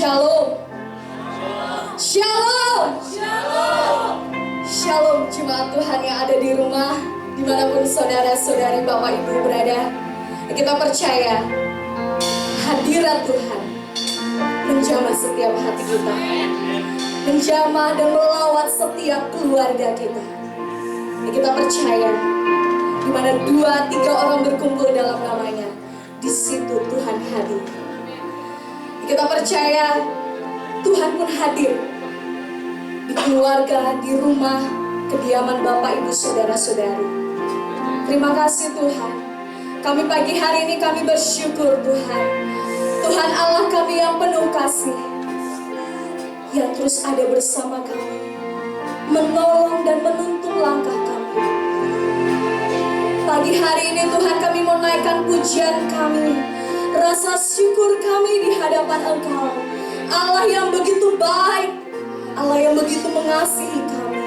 Shalom. Shalom. Shalom. Shalom jemaat Tuhan yang ada di rumah, dimanapun saudara-saudari Bapak Ibu berada. Kita percaya hadirat Tuhan menjamah setiap hati kita, menjamah dan melawat setiap keluarga kita. Kita percaya di mana 2-3 orang berkumpul dalam namanya, di situ Tuhan hadir. Kita percaya Tuhan pun hadir di keluarga, di rumah, kediaman Bapak Ibu Saudara-saudari. Terima kasih Tuhan. Kami pagi hari ini kami bersyukur Tuhan. Tuhan Allah kami yang penuh kasih, yang terus ada bersama kami, menolong dan menuntun langkah kami. Pagi hari ini Tuhan kami mau naikkan pujian kami, rasa syukur kami di hadapan Engkau, Allah yang begitu baik, Allah yang begitu mengasihi kami.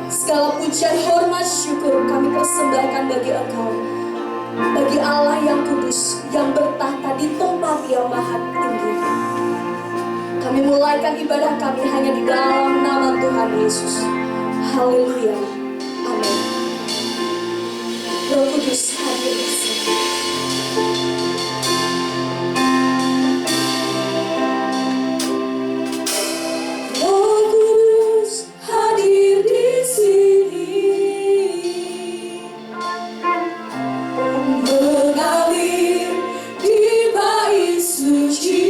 Segala pujian, hormat, syukur kami persembahkan bagi Engkau, bagi Allah yang kudus, yang bertahta di tempat yang maha tinggi. Kami mulaikan ibadah kami hanya di dalam nama Tuhan Yesus. Haleluya. Amin. Roh Kudus hadir di sini. Roh Kudus hadir di sini, mengalir di bait suci.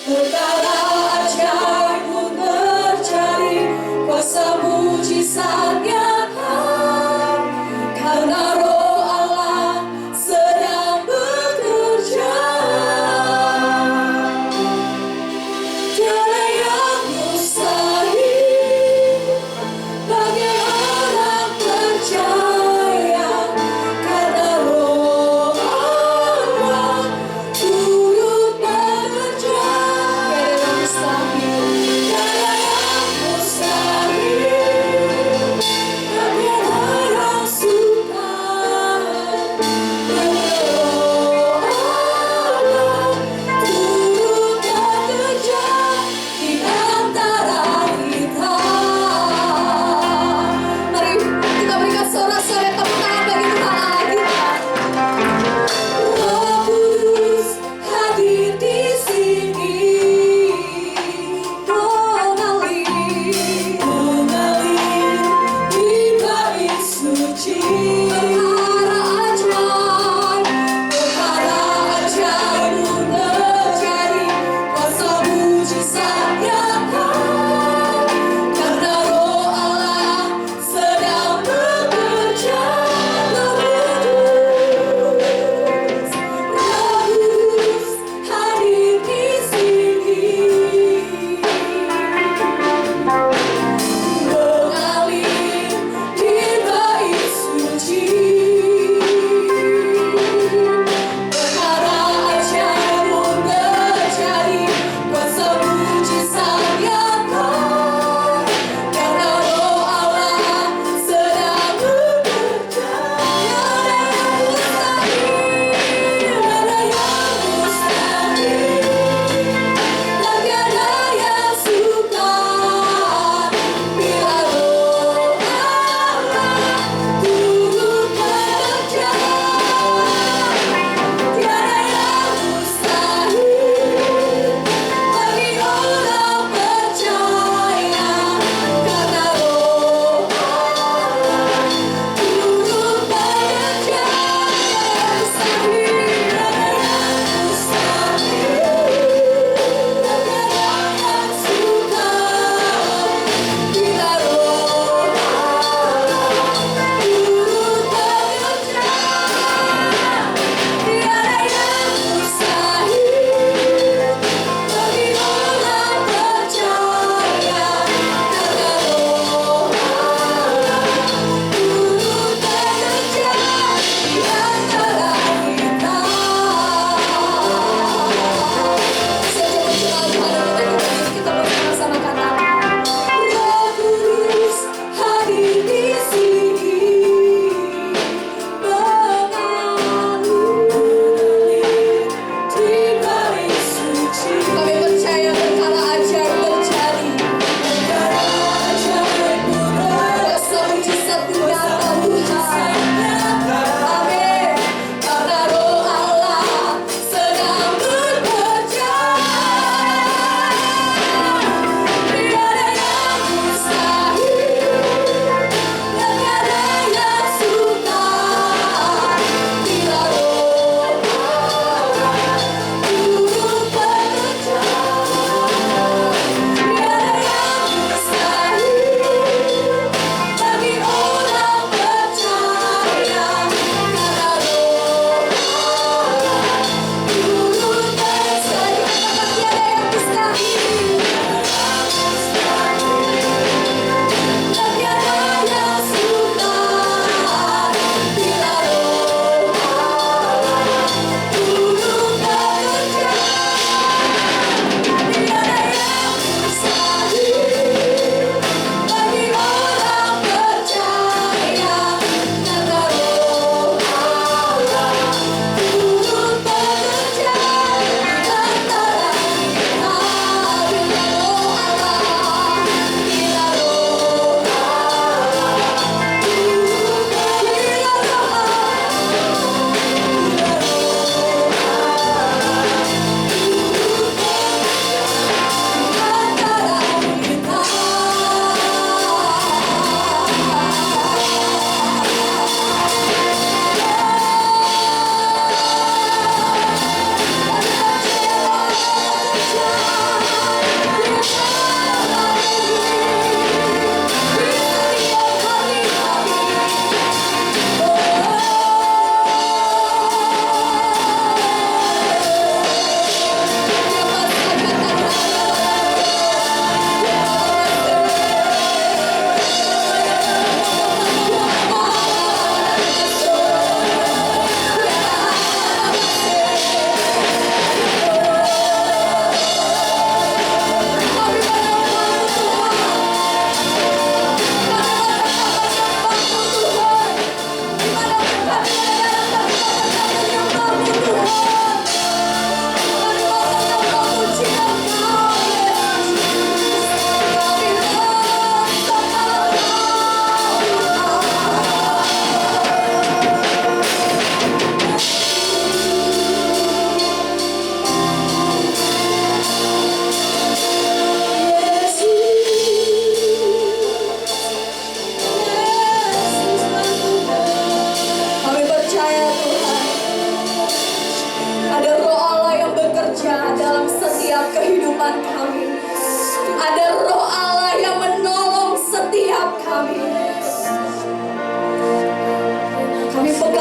Perkara ajaib pun terjadi, kuasa mujizat nyata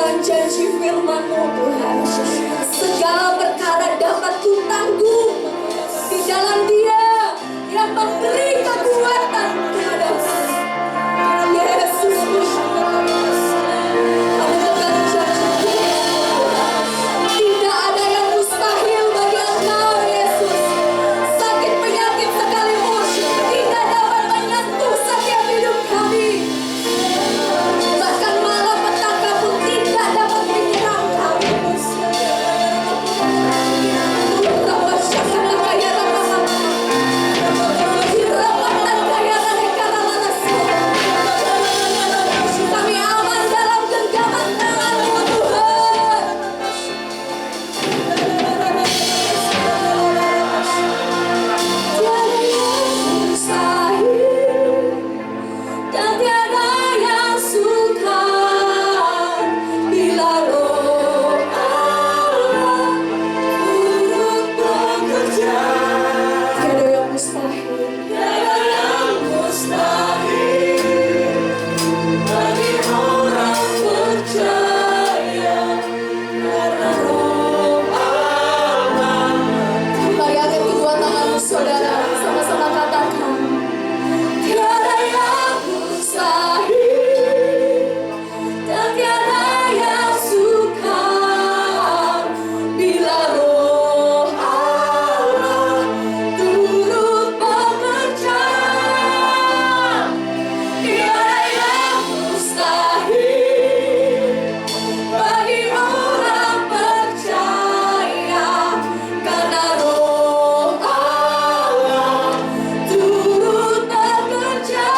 dalam janji firman-Mu Tuhan, segala perkara dapat kutanggung di dalam Dia yang memberi kekuatan kepadaku. Yesus, kami telah janji, tidak ada yang mustahil bagi Engkau, Yesus. Sakit penyakit sekalipun tidak dapat menyentuh setiap hidup kami. Bahkan malapetaka pun tidak dapat menyerang kami. Kami aman dalam genggaman tangan-Mu, Tuhan. Tiada yang mustahil dan tiada yang sukar bila Roh Allah turut bekerja. Tiada yang mustahil, tiada yang mustahil bagi orang percaya karena Roh Allah. Mari angkat kedua tanganmu, saudara, sama-sama katakan. Tiada yang mustahil dan tiada yang sukar bila Roh Allah turut bekerja. Tiada yang mustahil bagi orang percaya karena Roh Allah turut bekerja.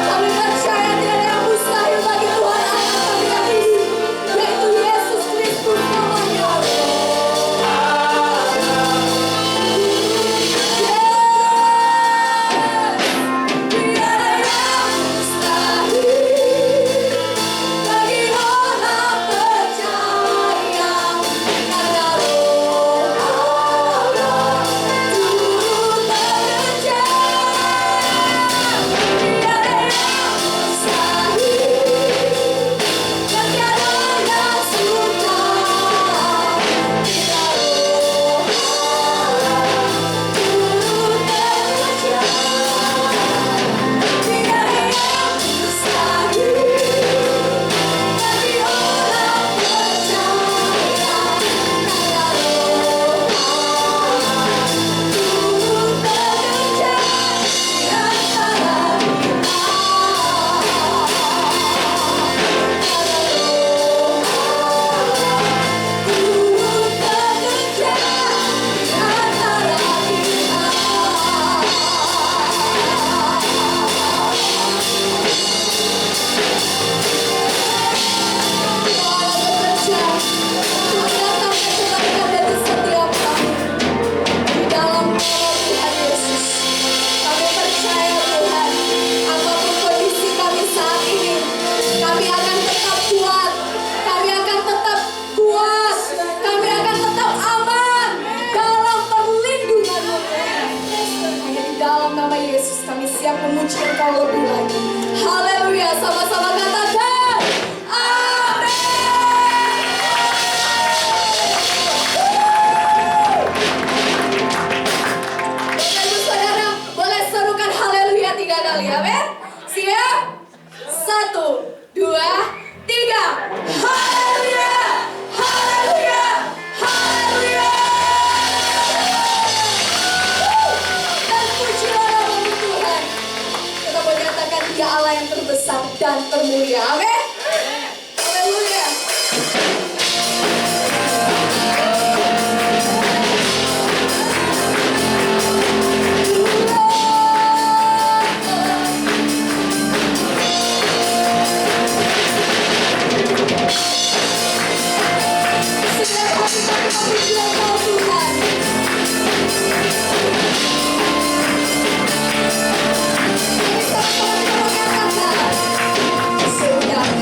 Kami percaya tiada yang mustahil bagi Tuhan Allah kami yang hidup, yaitu Yesus Kristus namanya. Tiada yang mustahil bagi orang percaya karena Roh Allah turut bekerja. Tiada yang mustahil dan tiada yang sukar bila Roh Allah turut bekerja. Tiada yang mustahil bagi orang percaya karena Roh Allah turut bekerja di antara kita. Di dalam nama Tuhan Yesus, kami percaya Tuhan, apapun kondisi kami saat ini, kami akan tetap kuat, kami akan tetap kuat, kami akan tetap aman dalam perlindungan-Mu. Hanya di dalam nama Yesus kami siap memuji Engkau lebih lagi. Haleluya, sama-sama katakan amin. Bapak Ibu Saudara, boleh serukan haleluya 3 kali, amin. Siap? 1, 2, 3. Haleluya, haleluya, haleluya. Dan pujilah nama Tuhan. Kita boleh katakan Dia Allah yang terbesar dan termulia, amin. Haleluya. Tuhan.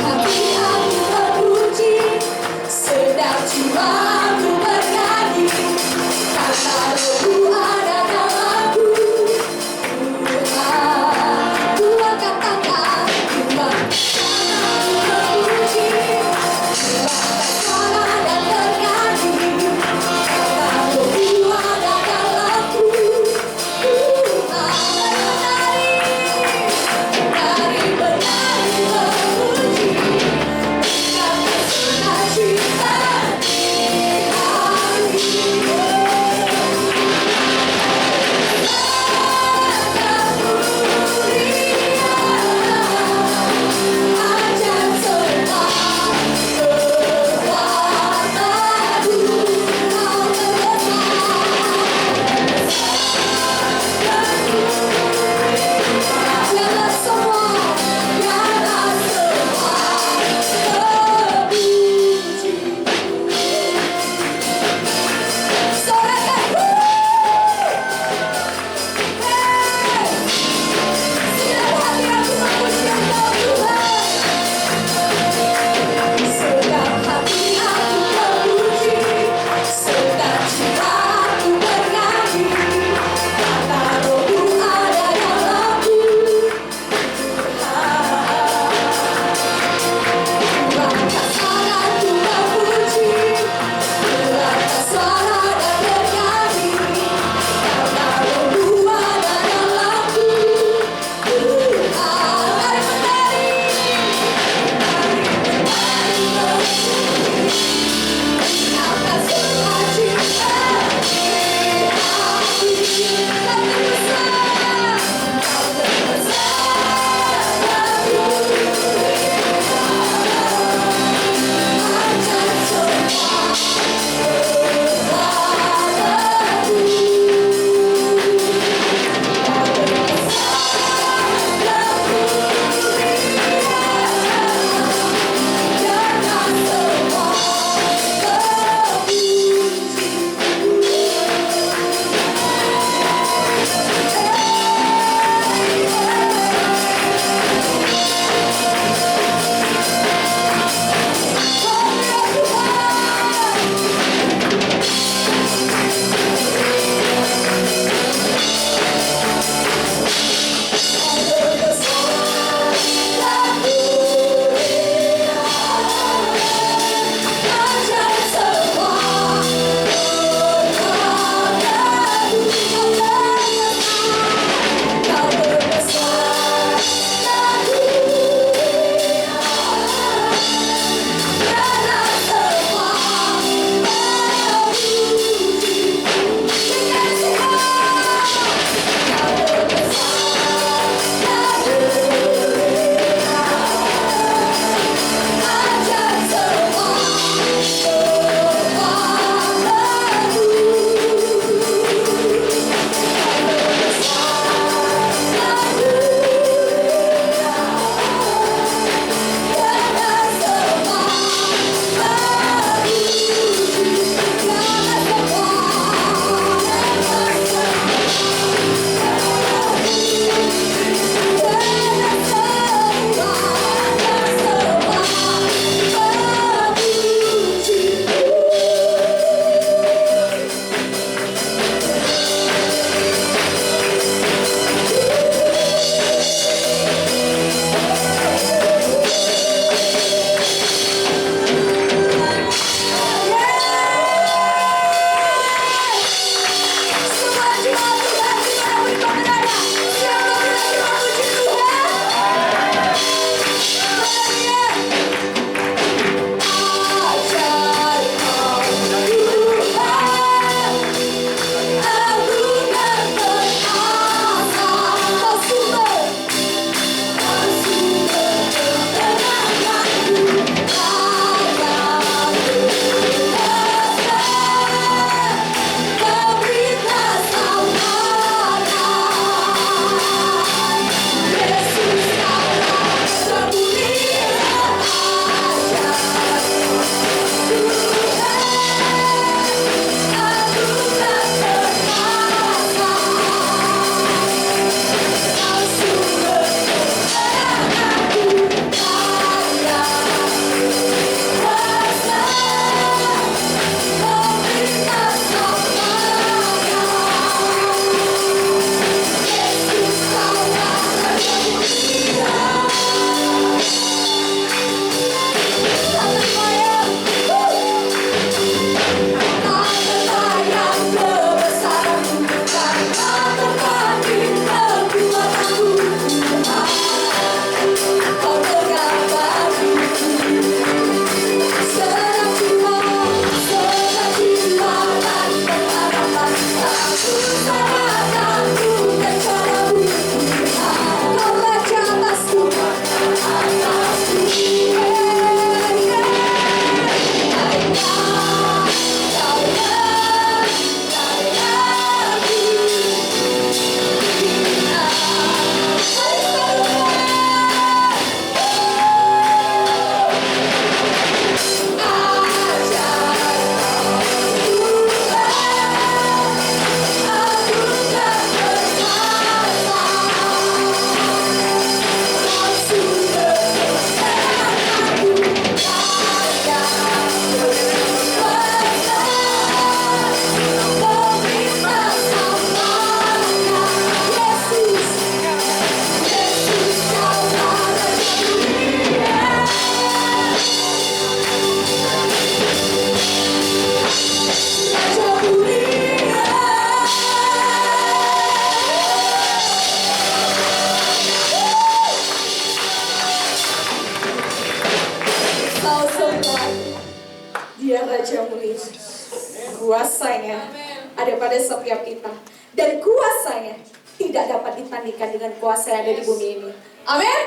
kuasanya ada pada setiap kita. Dan kuasanya tidak dapat ditandingkan dengan kuasa yang ada di bumi ini. Amin.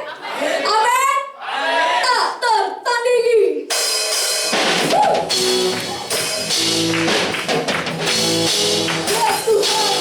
Amin. Tak tertandingi. Ya Tuhan.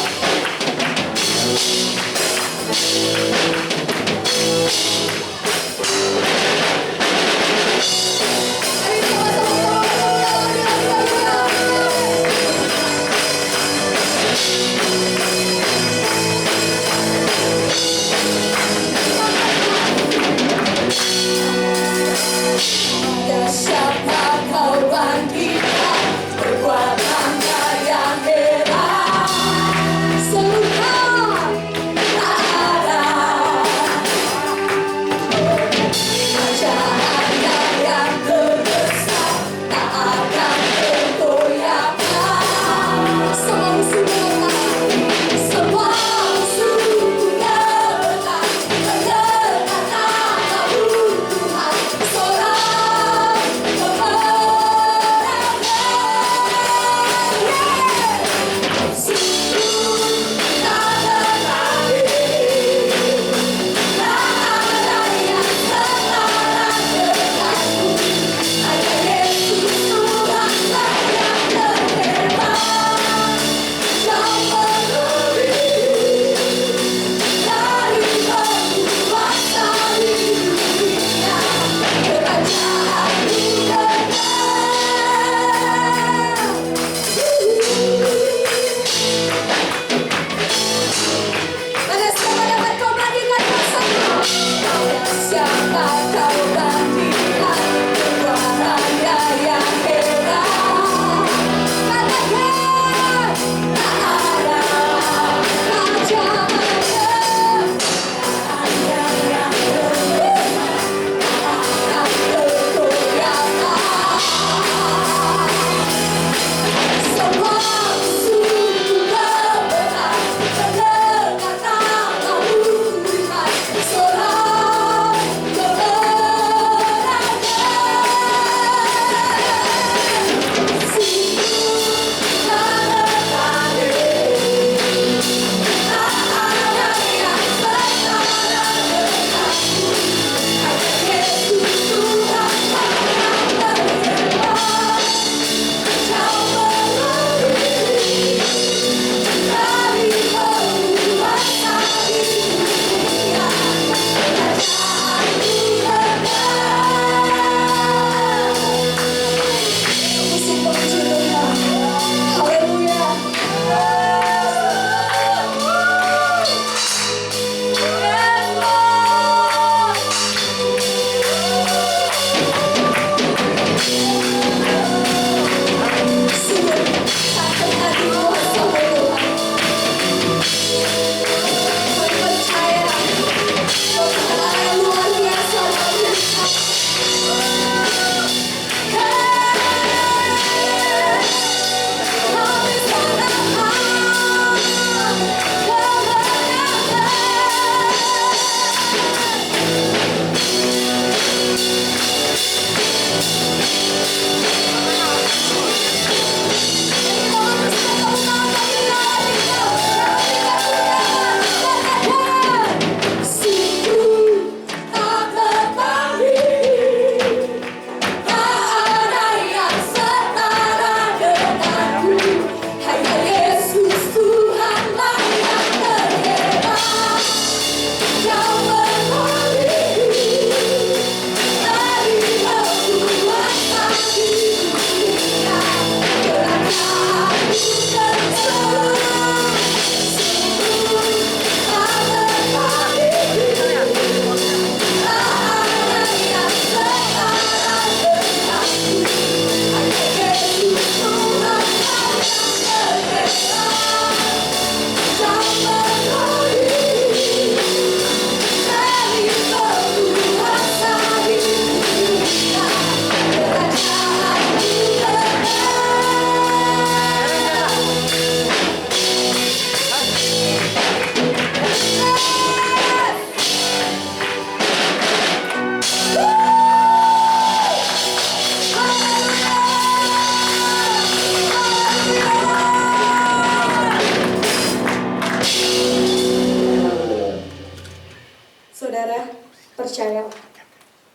Saudara, percayalah,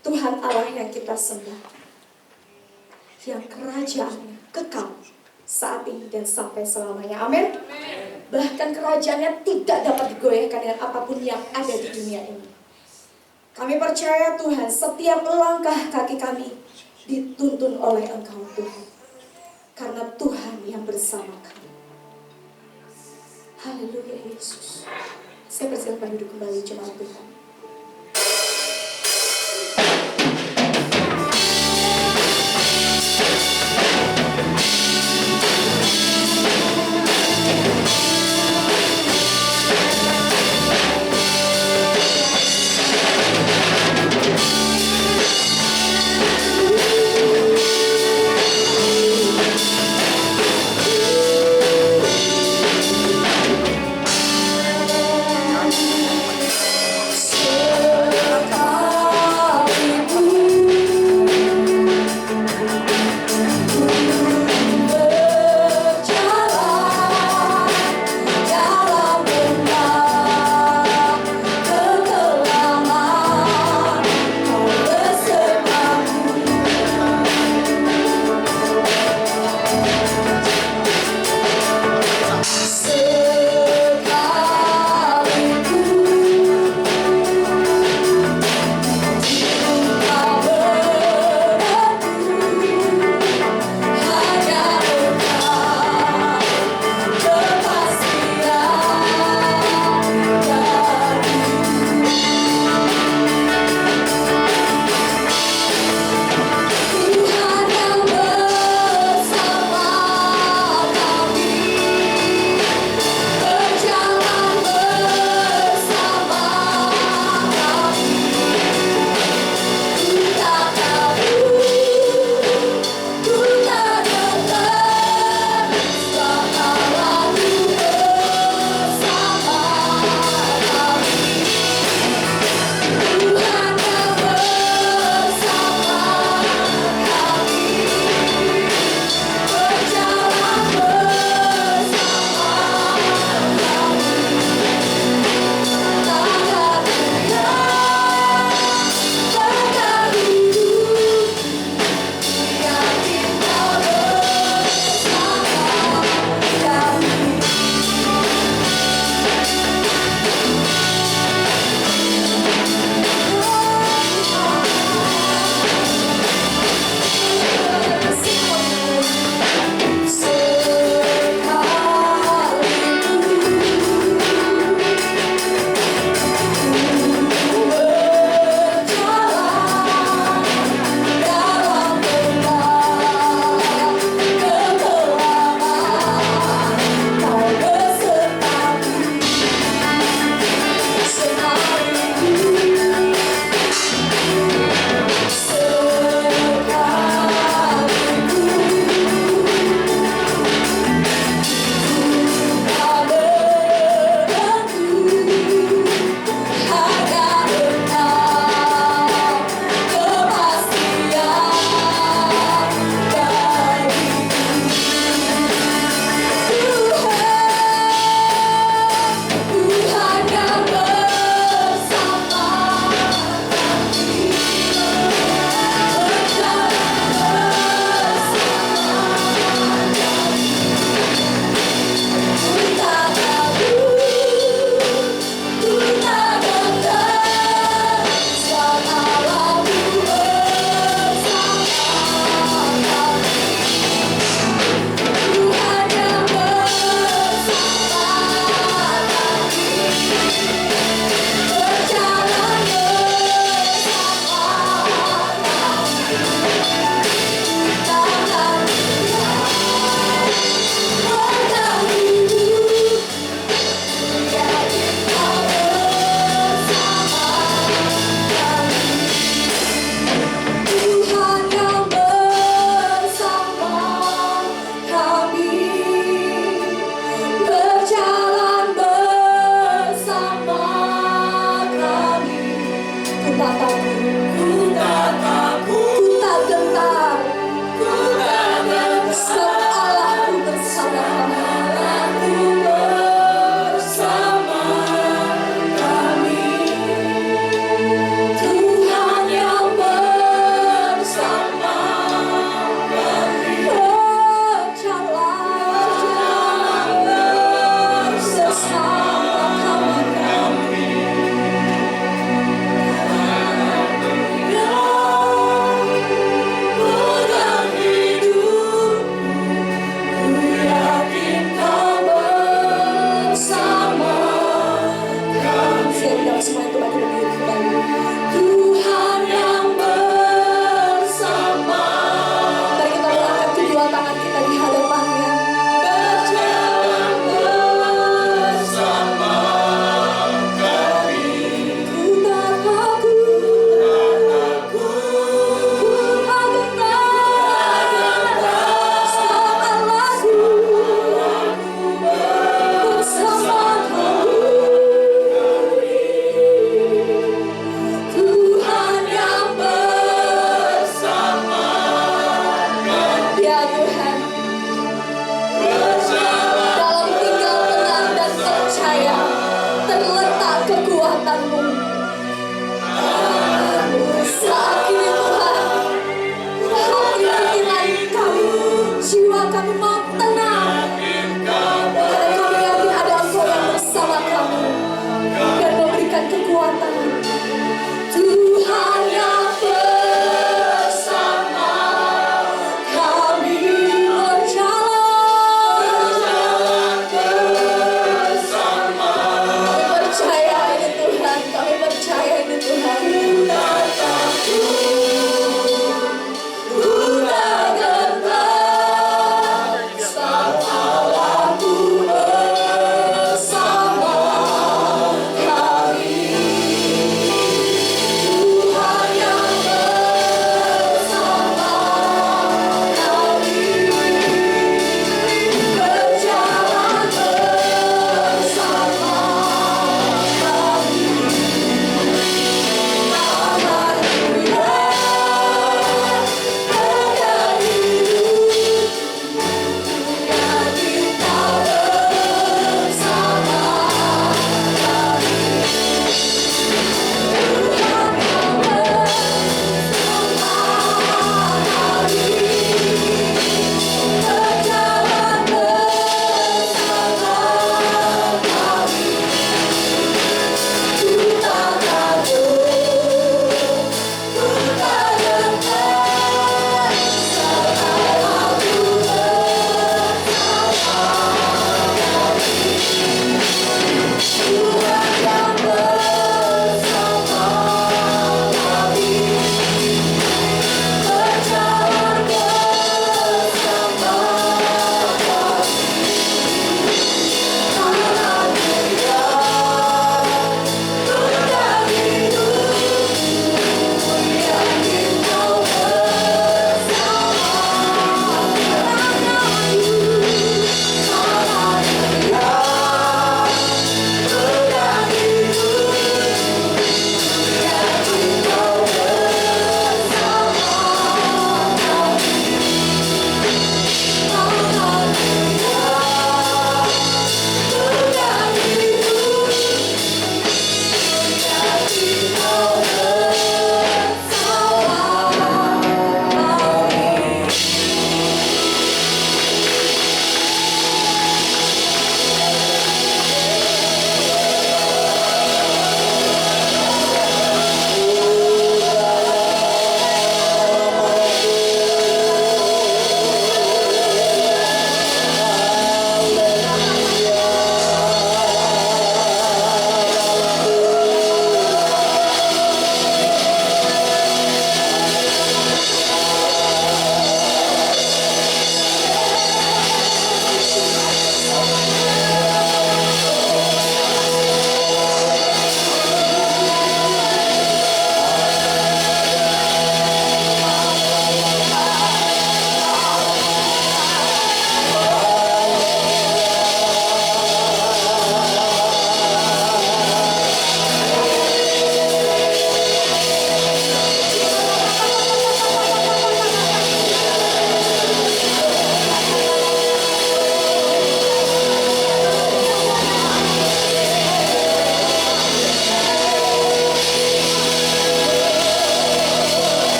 Tuhan Allah yang kita sembah, yang kerajaannya kekal saat ini dan sampai selamanya. Amin. Bahkan kerajaannya tidak dapat digoyahkan dengan apapun yang ada di dunia ini. Kami percaya Tuhan, setiap langkah kaki kami dituntun oleh Engkau Tuhan, karena Tuhan yang bersama kami. Haleluya Yesus. Saya persilakan duduk kembali jemaat Tuhan.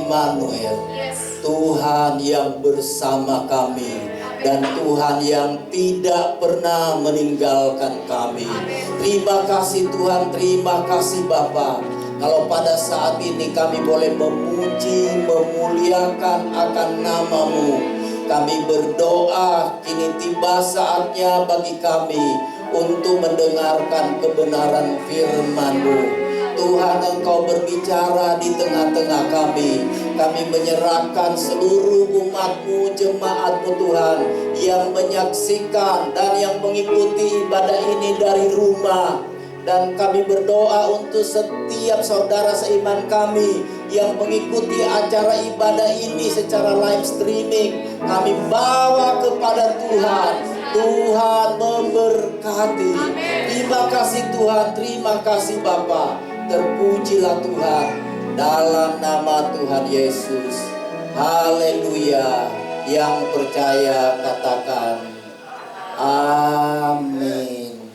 Immanuel, Tuhan yang bersama kami, dan Tuhan yang tidak pernah meninggalkan kami. Terima kasih Tuhan, terima kasih Bapa. Kalau pada saat ini kami boleh memuji, memuliakan akan nama-Mu. Kami berdoa, kini tiba saatnya bagi kami untuk mendengarkan kebenaran firman-Mu. Tuhan, Engkau berbicara di tengah-tengah kami. Kami menyerahkan seluruh umat-Mu, jemaat-Mu Tuhan, yang menyaksikan dan yang mengikuti ibadah ini dari rumah. Dan kami berdoa untuk setiap saudara seiman kami yang mengikuti acara ibadah ini secara live streaming. Kami bawa kepada Tuhan. Tuhan memberkati. Terima kasih Tuhan, terima kasih Bapa. Terpujilah Tuhan dalam nama Tuhan Yesus. Haleluya. Yang percaya katakan amin.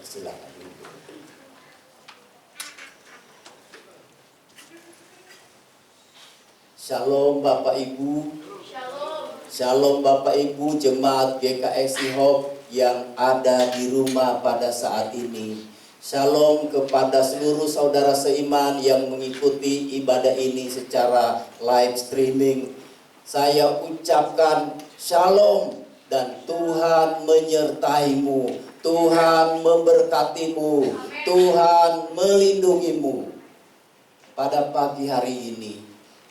Silakan. Shalom Bapak Ibu. Shalom Bapak Ibu jemaat GKSI Hope yang ada di rumah pada saat ini. Shalom kepada seluruh saudara seiman yang mengikuti ibadah ini secara live streaming. Saya ucapkan shalom dan Tuhan menyertai-Mu. Tuhan memberkati-Mu. Tuhan melindungi-Mu. Pada pagi hari ini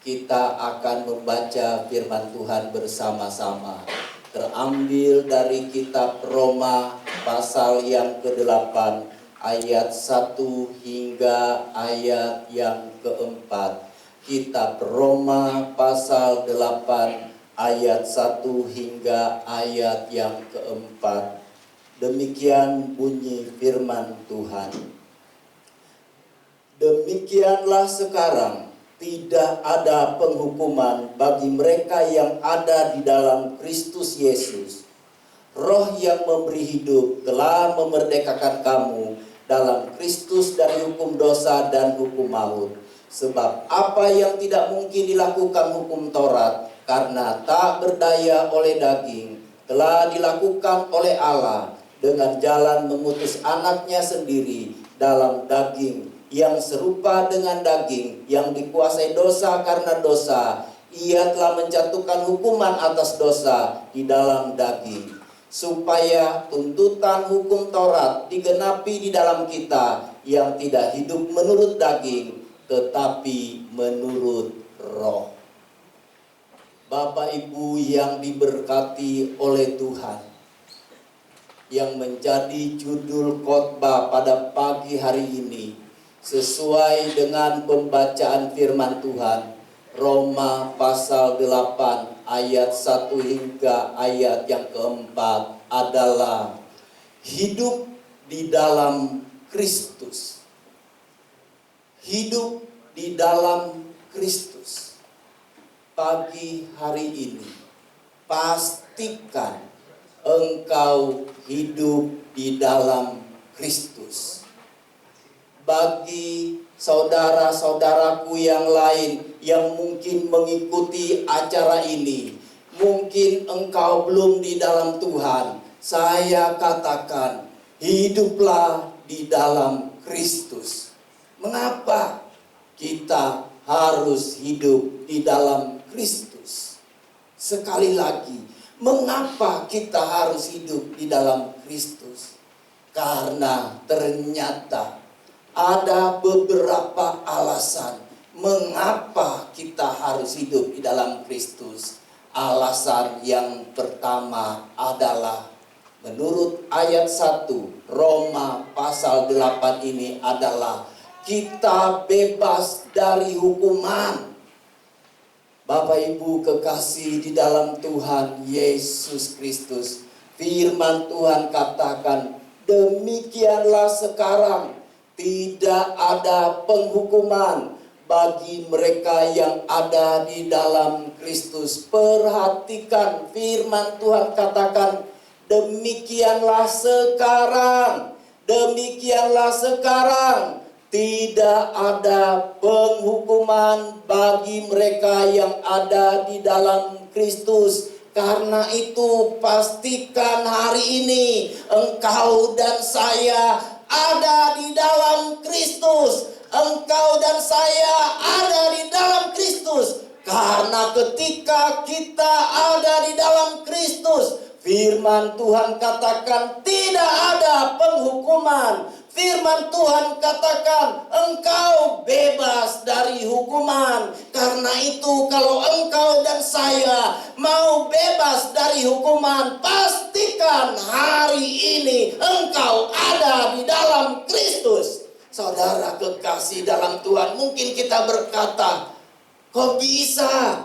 kita akan membaca firman Tuhan bersama-sama. Terambil dari kitab Roma pasal yang ke-8 ayat 1 hingga ayat yang ke-4. Kitab Roma pasal 8 ayat 1 hingga ayat yang ke-4. Demikian bunyi firman Tuhan. Demikianlah sekarang tidak ada penghukuman bagi mereka yang ada di dalam Kristus Yesus. Roh yang memberi hidup telah memerdekakan kamu dalam Kristus dari hukum dosa dan hukum maut. Sebab apa yang tidak mungkin dilakukan hukum Taurat karena tak berdaya oleh daging, telah dilakukan oleh Allah dengan jalan mengutus anaknya sendiri dalam daging, yang serupa dengan daging, yang dikuasai dosa karena dosa. Ia telah menjatuhkan hukuman atas dosa di dalam daging, supaya tuntutan hukum Taurat digenapi di dalam kita yang tidak hidup menurut daging, tetapi menurut roh. Bapak Ibu yang diberkati oleh Tuhan, yang menjadi judul khotbah pada pagi hari ini sesuai dengan pembacaan firman Tuhan, Roma pasal 8 ayat 1 hingga ayat yang ke-4 adalah hidup di dalam Kristus. Hidup di dalam Kristus. Pagi hari ini, pastikan engkau hidup di dalam Kristus. Bagi saudara-saudaraku yang lain yang mungkin mengikuti acara ini, mungkin engkau belum di dalam Tuhan, saya katakan, hiduplah di dalam Kristus. Mengapa kita harus hidup di dalam Kristus? Sekali lagi, mengapa kita harus hidup di dalam Kristus? Karena ternyata ada beberapa alasan mengapa kita harus hidup di dalam Kristus. Alasan yang pertama adalah menurut ayat 1 Roma pasal 8 ini adalah kita bebas dari hukuman. Bapak Ibu kekasih di dalam Tuhan Yesus Kristus, firman Tuhan katakan, demikianlah sekarang tidak ada penghukuman bagi mereka yang ada di dalam Kristus. Perhatikan firman Tuhan katakan, demikianlah sekarang. Demikianlah sekarang tidak ada penghukuman bagi mereka yang ada di dalam Kristus. Karena itu pastikan hari ini engkau dan saya ada di dalam Kristus. Engkau dan saya ada di dalam Kristus. Karena ketika kita ada di dalam Kristus, firman Tuhan katakan tidak ada penghukuman. Firman Tuhan katakan engkau bebas dari hukuman. Karena itu kalau engkau dan saya mau bebas dari hukuman, pastikan hari ini engkau ada di dalam Kristus. Saudara kekasih dalam Tuhan, mungkin kita berkata, kok bisa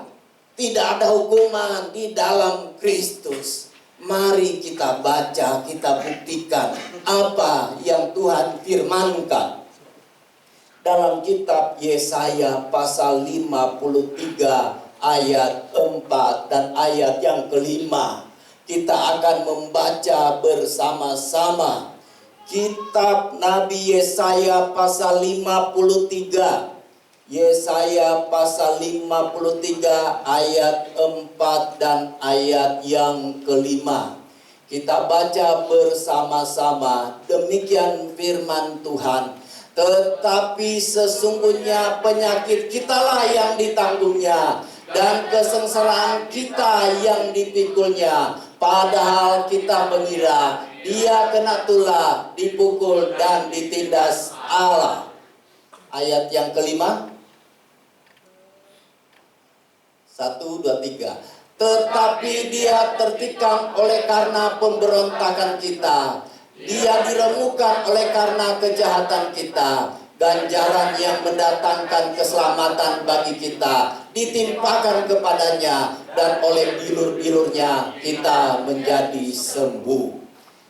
tidak ada hukuman di dalam Kristus? Mari kita baca, kita buktikan apa yang Tuhan firmankan. Dalam kitab Yesaya pasal 53 ayat 4 dan ayat yang kelima, kita akan membaca bersama-sama. Kitab Nabi Yesaya pasal 53. Yesaya pasal 53 ayat 4 dan ayat yang kelima. Kita baca bersama-sama. Demikian firman Tuhan. Tetapi sesungguhnya penyakit kitalah yang ditanggungnya, dan kesengsaraan kita yang dipikulnya. Padahal kita mengira dia kena tulah, dipukul dan ditindas Allah. Ayat yang kelima. 1, 2, 3. Tetapi dia tertikam oleh karena pemberontakan kita. Dia diremukkan oleh karena kejahatan kita. Ganjaran yang mendatangkan keselamatan bagi kita ditimpakan kepadanya, dan oleh bilur-bilurnya kita menjadi sembuh.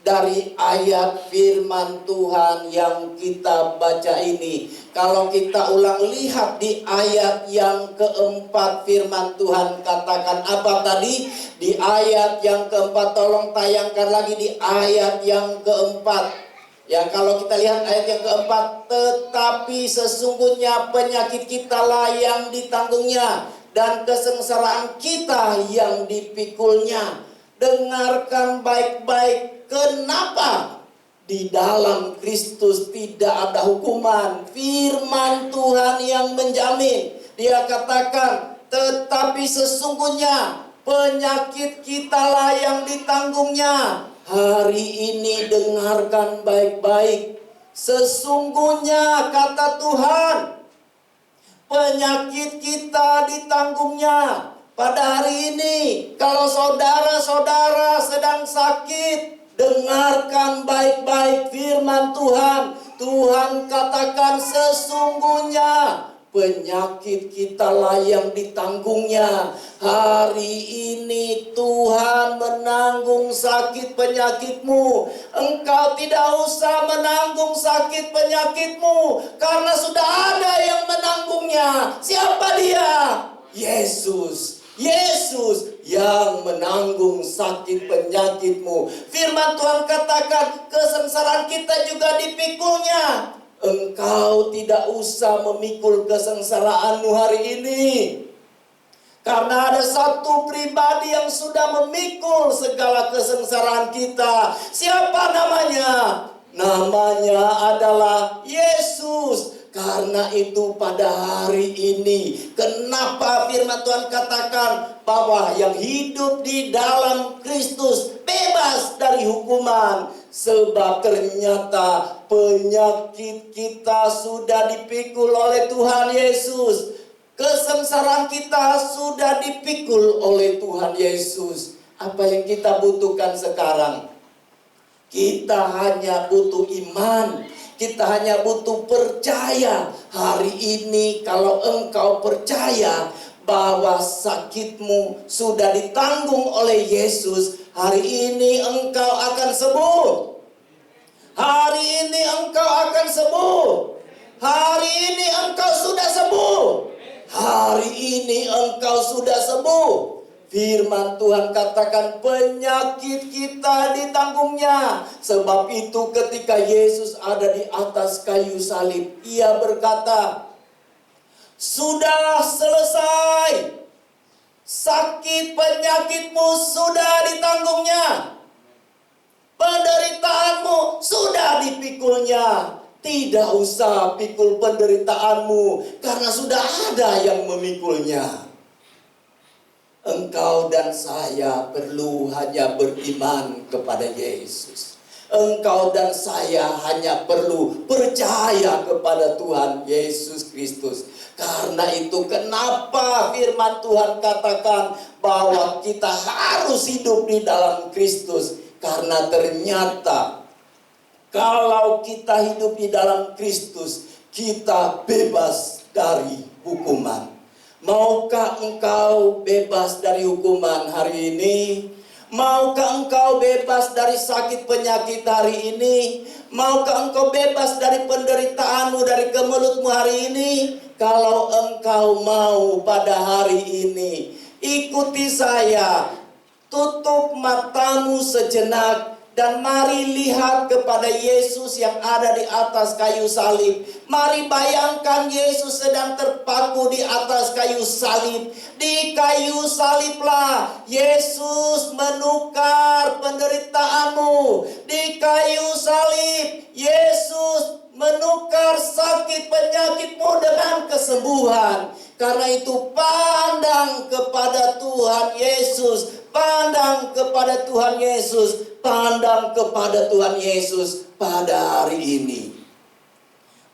Dari ayat firman Tuhan yang kita baca ini, kalau kita ulang lihat di ayat yang keempat, firman Tuhan katakan apa tadi? Di ayat yang keempat, tolong tayangkan lagi di ayat yang keempat. Ya, kalau kita lihat ayat yang keempat, tetapi sesungguhnya penyakit kitalah yang ditanggungnya, dan kesengsaraan kita yang dipikulnya. Dengarkan baik-baik, kenapa di dalam Kristus tidak ada hukuman? Firman Tuhan yang menjamin. Dia katakan, tetapi sesungguhnya penyakit kitalah yang ditanggungnya. Hari ini dengarkan baik-baik. Sesungguhnya kata Tuhan, penyakit kita ditanggungnya. Pada hari ini, kalau saudara-saudara sedang sakit, dengarkan baik-baik firman Tuhan. Tuhan katakan sesungguhnya penyakit kitalah yang ditanggungnya. Hari ini Tuhan menanggung sakit penyakitmu. Engkau tidak usah menanggung sakit penyakitmu, karena sudah ada yang menanggungnya. Siapa dia? Yesus. Yesus yang menanggung sakit penyakitmu. Firman Tuhan katakan kesengsaraan kita juga dipikulnya. Engkau tidak usah memikul kesengsaraanmu hari ini, karena ada satu pribadi yang sudah memikul segala kesengsaraan kita. Siapa namanya? Namanya adalah Yesus. Karena itu pada hari ini, kenapa firman Tuhan katakan bahwa yang hidup di dalam Kristus bebas dari hukuman? Sebab ternyata penyakit kita sudah dipikul oleh Tuhan Yesus. Kesengsaraan kita sudah dipikul oleh Tuhan Yesus. Apa yang kita butuhkan sekarang? Kita hanya butuh iman. Kita hanya butuh percaya. Hari ini kalau engkau percaya bahwa sakitmu sudah ditanggung oleh Yesus, hari ini engkau akan sembuh. Hari ini engkau akan sembuh. Hari ini engkau sudah sembuh. Hari ini engkau sudah sembuh. Firman Tuhan katakan penyakit kita ditanggungnya. Sebab itu ketika Yesus ada di atas kayu salib, ia berkata, sudah selesai. Sakit penyakitmu sudah ditanggungnya. Penderitaanmu sudah dipikulnya. Tidak usah pikul penderitaanmu, karena sudah ada yang memikulnya. Engkau dan saya perlu hanya beriman kepada Yesus. Engkau dan saya hanya perlu percaya kepada Tuhan Yesus Kristus. Karena itu kenapa firman Tuhan katakan bahwa kita harus hidup di dalam Kristus. Karena ternyata kalau kita hidup di dalam Kristus, kita bebas dari hukuman. Maukah engkau bebas dari hukuman hari ini? Maukah engkau bebas dari sakit penyakit hari ini? Maukah engkau bebas dari penderitaanmu, dari kemelutmu hari ini? Kalau engkau mau pada hari ini, ikuti saya. Tutup matamu sejenak dan mari lihat kepada Yesus yang ada di atas kayu salib. Mari bayangkan Yesus sedang terpaku di atas kayu salib. Di kayu saliblah Yesus menukar penderitaanmu. Di kayu salib Yesus menukar sakit penyakitmu dengan kesembuhan. Karena itu pandang kepada Tuhan Yesus. Pandang kepada Tuhan Yesus. Pandang kepada Tuhan Yesus pada hari ini.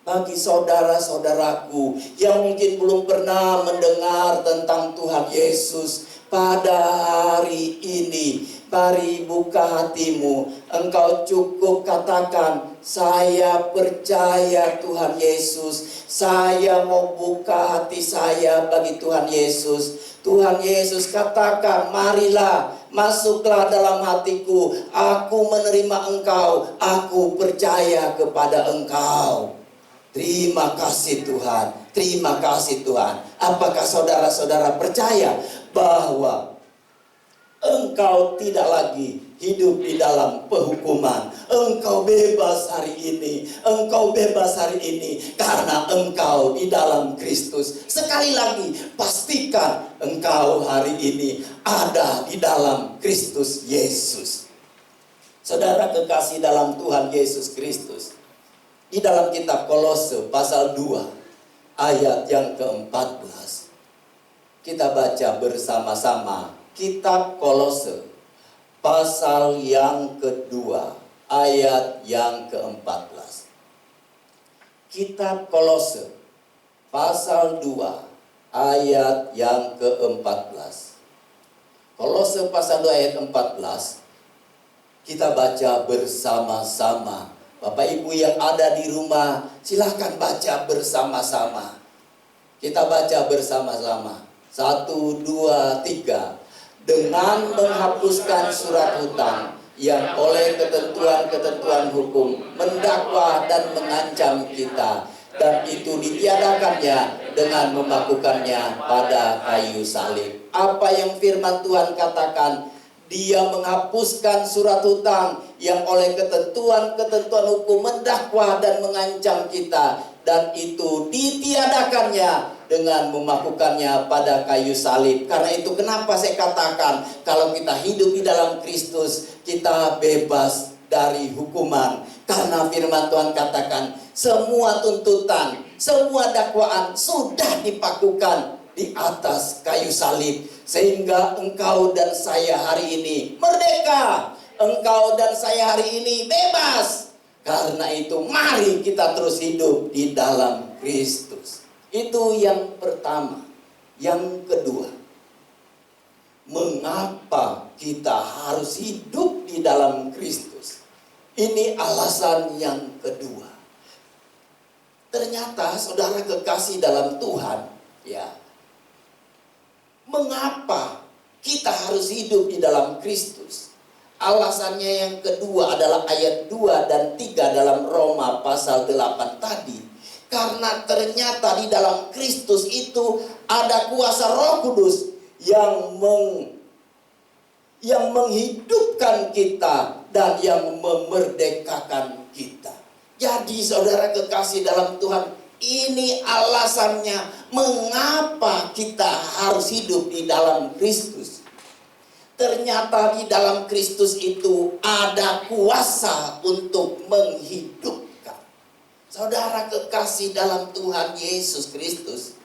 Bagi saudara-saudaraku yang mungkin belum pernah mendengar tentang Tuhan Yesus, pada hari ini, mari buka hatimu. Engkau cukup katakan, saya percaya Tuhan Yesus. Saya mau buka hati saya bagi Tuhan Yesus. Tuhan Yesus katakan, marilah, masuklah dalam hatiku. Aku menerima engkau. Aku percaya kepada engkau. Terima kasih Tuhan. Terima kasih Tuhan. Apakah saudara-saudara percaya bahwa engkau tidak lagi hidup di dalam penghukuman? Engkau bebas hari ini. Engkau bebas hari ini karena engkau di dalam Kristus. Sekali lagi, pastikan engkau hari ini ada di dalam Kristus Yesus. Saudara kekasih dalam Tuhan Yesus Kristus, di dalam kitab Kolose pasal 2 ayat yang ke-14, kita baca bersama-sama kitab Kolose pasal yang kedua ayat yang ke-14. Kitab Kolose pasal 2 ayat yang ke-14. Kolose pasal 2 ayat 14 kita baca bersama-sama. Bapak Ibu yang ada di rumah, silakan baca bersama-sama. Kita baca bersama-sama. 1, 2, 3. Dengan menghapuskan surat hutang yang oleh ketentuan-ketentuan hukum mendakwa dan mengancam kita, dan itu ditiadakannya dengan memakukannya pada kayu salib. Apa yang firman Tuhan katakan? Dia menghapuskan surat hutang yang oleh ketentuan-ketentuan hukum mendakwa dan mengancam kita, dan itu ditiadakannya dengan memakukannya pada kayu salib. Karena itu kenapa saya katakan kalau kita hidup di dalam Kristus, kita bebas dari hukuman. Karena firman Tuhan katakan semua tuntutan, semua dakwaan sudah dipakukan di atas kayu salib. Sehingga engkau dan saya hari ini merdeka. Engkau dan saya hari ini bebas. Karena itu mari kita terus hidup di dalam Kristus. Itu yang pertama. Yang kedua, mengapa kita harus hidup di dalam Kristus? Ini alasan yang kedua. Ternyata saudara kekasih dalam Tuhan, ya, mengapa kita harus hidup di dalam Kristus? Alasannya yang kedua adalah ayat 2 dan 3 dalam Roma pasal 8 tadi. Karena ternyata di dalam Kristus itu ada kuasa Roh Kudus yang yang menghidupkan kita dan yang memerdekakan kita. Jadi saudara kekasih dalam Tuhan, ini alasannya mengapa kita harus hidup di dalam Kristus. Ternyata di dalam Kristus itu ada kuasa untuk menghidupkan. Saudara kekasih dalam Tuhan Yesus Kristus,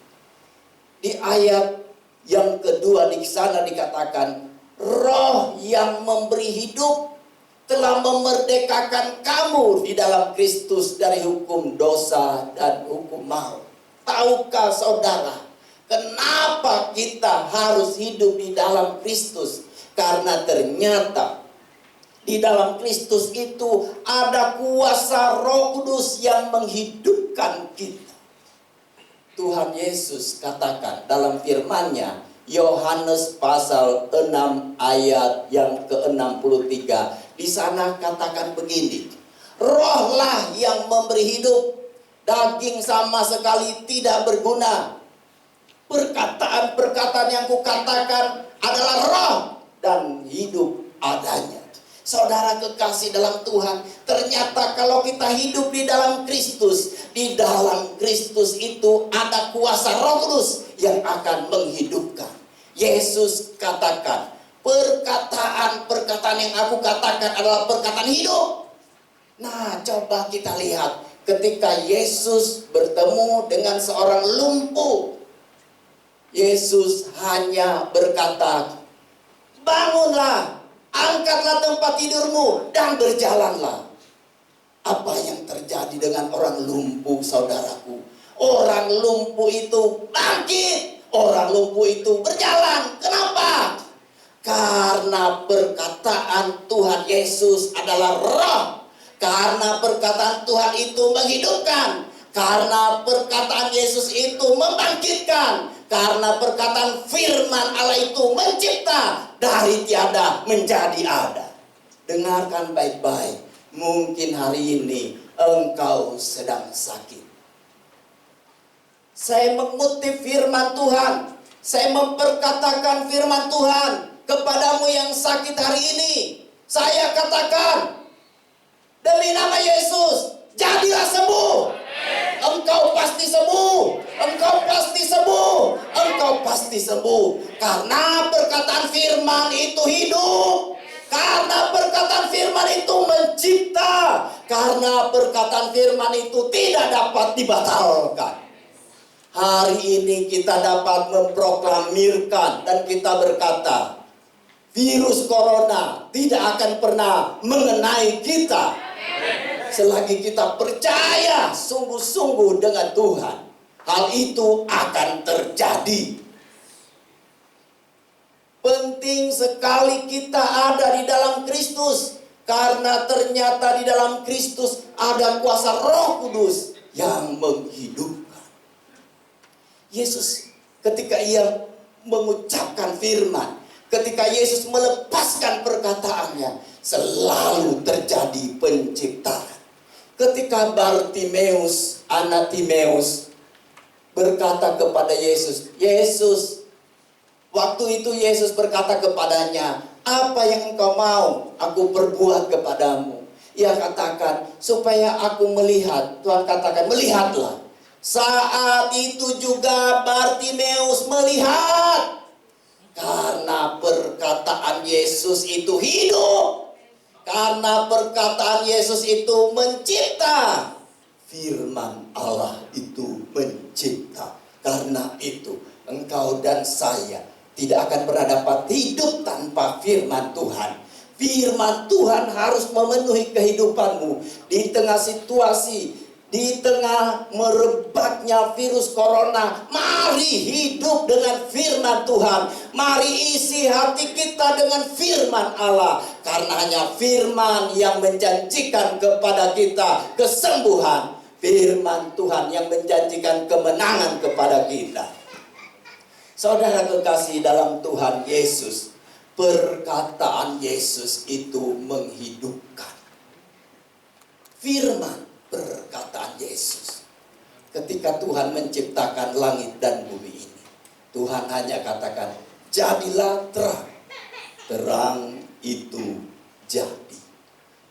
di ayat yang kedua di sana dikatakan, Roh yang memberi hidup telah memerdekakan kamu di dalam Kristus dari hukum dosa dan hukum maut. Tahukah saudara, kenapa kita harus hidup di dalam Kristus? Karena ternyata di dalam Kristus itu ada kuasa Roh Kudus yang menghidupkan kita. Tuhan Yesus katakan dalam firman-Nya, Yohanes pasal 6 ayat yang ke-63. Di sana katakan begini, Rohlah yang memberi hidup, daging sama sekali tidak berguna. Perkataan-perkataan yang kukatakan adalah roh dan hidup adanya. Saudara kekasih dalam Tuhan, ternyata kalau kita hidup di dalam Kristus, di dalam Kristus itu ada kuasa Roh Kudus yang akan menghidupkan. Yesus katakan, perkataan-perkataan yang aku katakan adalah perkataan hidup. Nah, coba kita lihat ketika Yesus bertemu dengan seorang lumpuh, Yesus hanya berkata, bangunlah, angkatlah tempat tidurmu dan berjalanlah. Apa yang terjadi dengan orang lumpuh, saudaraku? Orang lumpuh itu bangkit, orang lumpuh itu berjalan. Kenapa? Karena perkataan Tuhan Yesus adalah roh. Karena perkataan Tuhan itu menghidupkan. Karena perkataan Yesus itu membangkitkan. Karena perkataan firman Allah itu mencipta dari tiada menjadi ada. Dengarkan baik-baik. Mungkin hari ini engkau sedang sakit. Saya mengutip firman Tuhan. Saya memperkatakan firman Tuhan kepadamu yang sakit hari ini. Saya katakan, demi nama Yesus, jadilah sembuh. Engkau pasti sembuh. Engkau pasti sembuh. Engkau pasti sembuh. Karena perkataan firman itu hidup. Karena perkataan firman itu mencipta. Karena perkataan firman itu tidak dapat dibatalkan. Hari ini kita dapat memproklamirkan dan kita berkata, virus corona tidak akan pernah mengenai kita. Selagi kita percaya sungguh-sungguh dengan Tuhan, hal itu akan terjadi. Penting sekali kita ada di dalam Kristus, karena ternyata di dalam Kristus ada kuasa Roh Kudus yang menghidupkan. Yesus ketika ia mengucapkan firman, ketika Yesus melepaskan perkataannya, selalu terjadi penciptaan. Ketika Bartimeus, anak Timeus, berkata kepada Yesus, Yesus, waktu itu Yesus berkata kepadanya, apa yang engkau mau aku perbuat kepadamu? Ia katakan, supaya aku melihat. Tuhan katakan, melihatlah. Saat itu juga Bartimeus melihat. Karena perkataan Yesus itu hidup. Karena perkataan Yesus itu mencipta. Firman Allah itu mencipta. Karena itu engkau dan saya tidak akan pernah dapat hidup tanpa firman Tuhan. Firman Tuhan harus memenuhi kehidupanmu di tengah situasi, di tengah merebaknya virus corona. Mari hidup dengan firman Tuhan. Mari isi hati kita dengan firman Allah. Karena hanya firman yang menjanjikan kepada kita kesembuhan. Firman Tuhan yang menjanjikan kemenangan kepada kita. Saudara kekasih dalam Tuhan Yesus, perkataan Yesus itu menghidupkan. Firman perkataan Yesus. Ketika Tuhan menciptakan langit dan bumi ini, Tuhan hanya katakan, jadilah terang. terang itu jadi.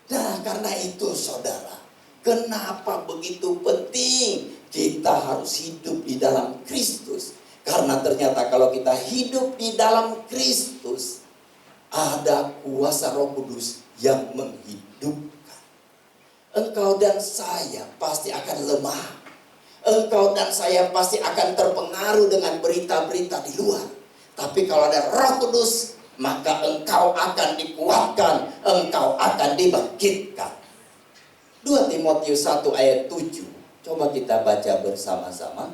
Nah, karena itu saudara, kenapa begitu penting kita harus hidup di dalam Kristus? Karena ternyata kalau kita hidup di dalam Kristus, ada kuasa Roh Kudus yang menghidupkan. Engkau dan saya pasti akan lemah. Engkau dan saya pasti akan terpengaruh dengan berita-berita di luar. Tapi kalau ada Roh Kudus, maka engkau akan dikuatkan, engkau akan dibangkitkan. 2 Timotius 1 ayat 7. Coba kita baca bersama-sama.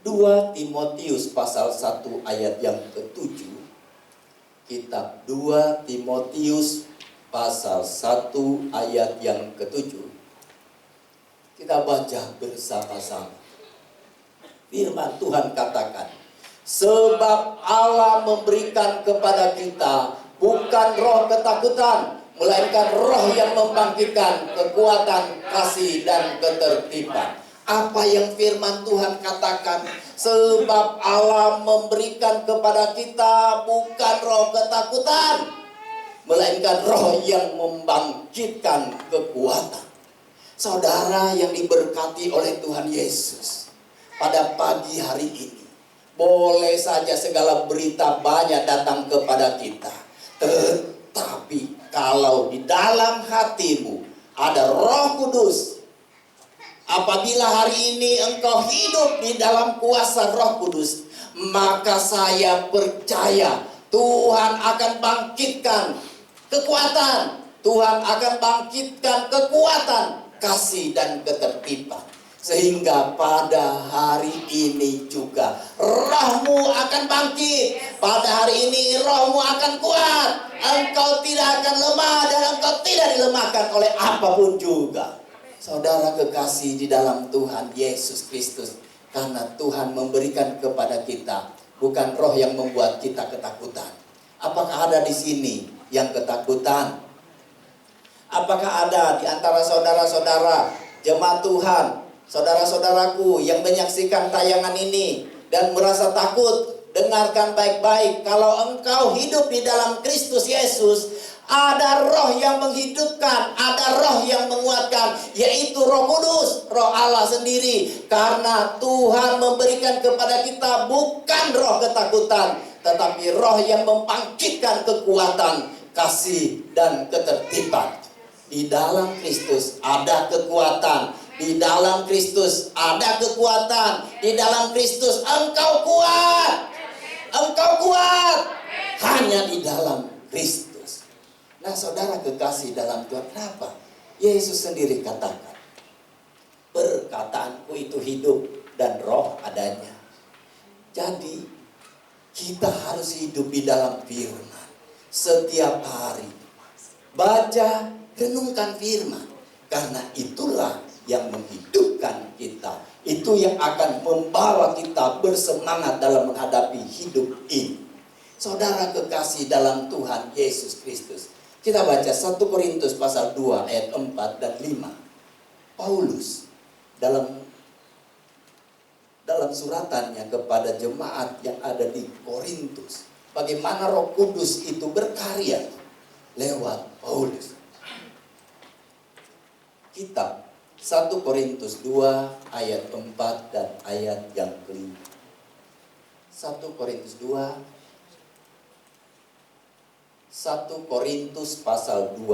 2 Timotius pasal 1 ayat yang ke-7. Kitab 2 Timotius pasal 1 ayat yang ke-7. Kita baca bersama-sama. Firman Tuhan katakan, sebab Allah memberikan kepada kita bukan roh ketakutan, melainkan roh yang membangkitkan kekuatan, kasih, dan ketertiban. Apa yang firman Tuhan katakan? Sebab Allah memberikan kepada kita bukan roh ketakutan, melainkan roh yang membangkitkan kekuatan. Saudara yang diberkati oleh Tuhan Yesus, pada pagi hari ini, boleh saja segala berita banyak datang kepada kita, tetapi kalau di dalam hatimu ada Roh Kudus, apabila hari ini engkau hidup di dalam kuasa Roh Kudus, maka saya percaya Tuhan akan bangkitkan kekuatan, Tuhan akan bangkitkan kekuatan, kasih, dan ketertiban. Sehingga pada hari ini juga rohmu akan bangkit. Pada hari ini rohmu akan kuat. Engkau tidak akan lemah dan engkau tidak dilemahkan oleh apapun juga. Saudara kekasih di dalam Tuhan Yesus Kristus, karena Tuhan memberikan kepada kita bukan roh yang membuat kita ketakutan. Apakah ada di sini yang ketakutan? Apakah ada di antara saudara-saudara jemaat Tuhan, saudara-saudaraku yang menyaksikan tayangan ini dan merasa takut? Dengarkan baik-baik, kalau engkau hidup di dalam Kristus Yesus, ada roh yang menghidupkan, ada roh yang menguatkan, yaitu Roh Kudus, Roh Allah sendiri. Karena Tuhan memberikan kepada kita bukan roh ketakutan, tetapi roh yang membangkitkan kekuatan, kasih, dan ketertiban. Di dalam Kristus ada kekuatan, di dalam Kristus ada kekuatan, di dalam Kristus engkau kuat. Engkau kuat hanya di dalam Kristus. Nah, saudara kekasih dalam Tuhan, kenapa? Yesus sendiri katakan, perkataanku itu hidup dan roh adanya. Jadi kita harus hidup di dalam firman setiap hari. Baca, renungkan firman, karena itulah yang menghidupkan kita. Itu yang akan membawa kita bersemangat dalam menghadapi hidup ini. Saudara kekasih dalam Tuhan Yesus Kristus, kita baca 1 Korintus pasal 2 ayat 4 dan 5. Paulus dalam suratannya kepada jemaat yang ada di Korintus, bagaimana Roh Kudus itu berkarya lewat Paulus. Kitab 1 Korintus 2 ayat 4 dan ayat yang ke-5. 1 Korintus 2, 1 Korintus pasal 2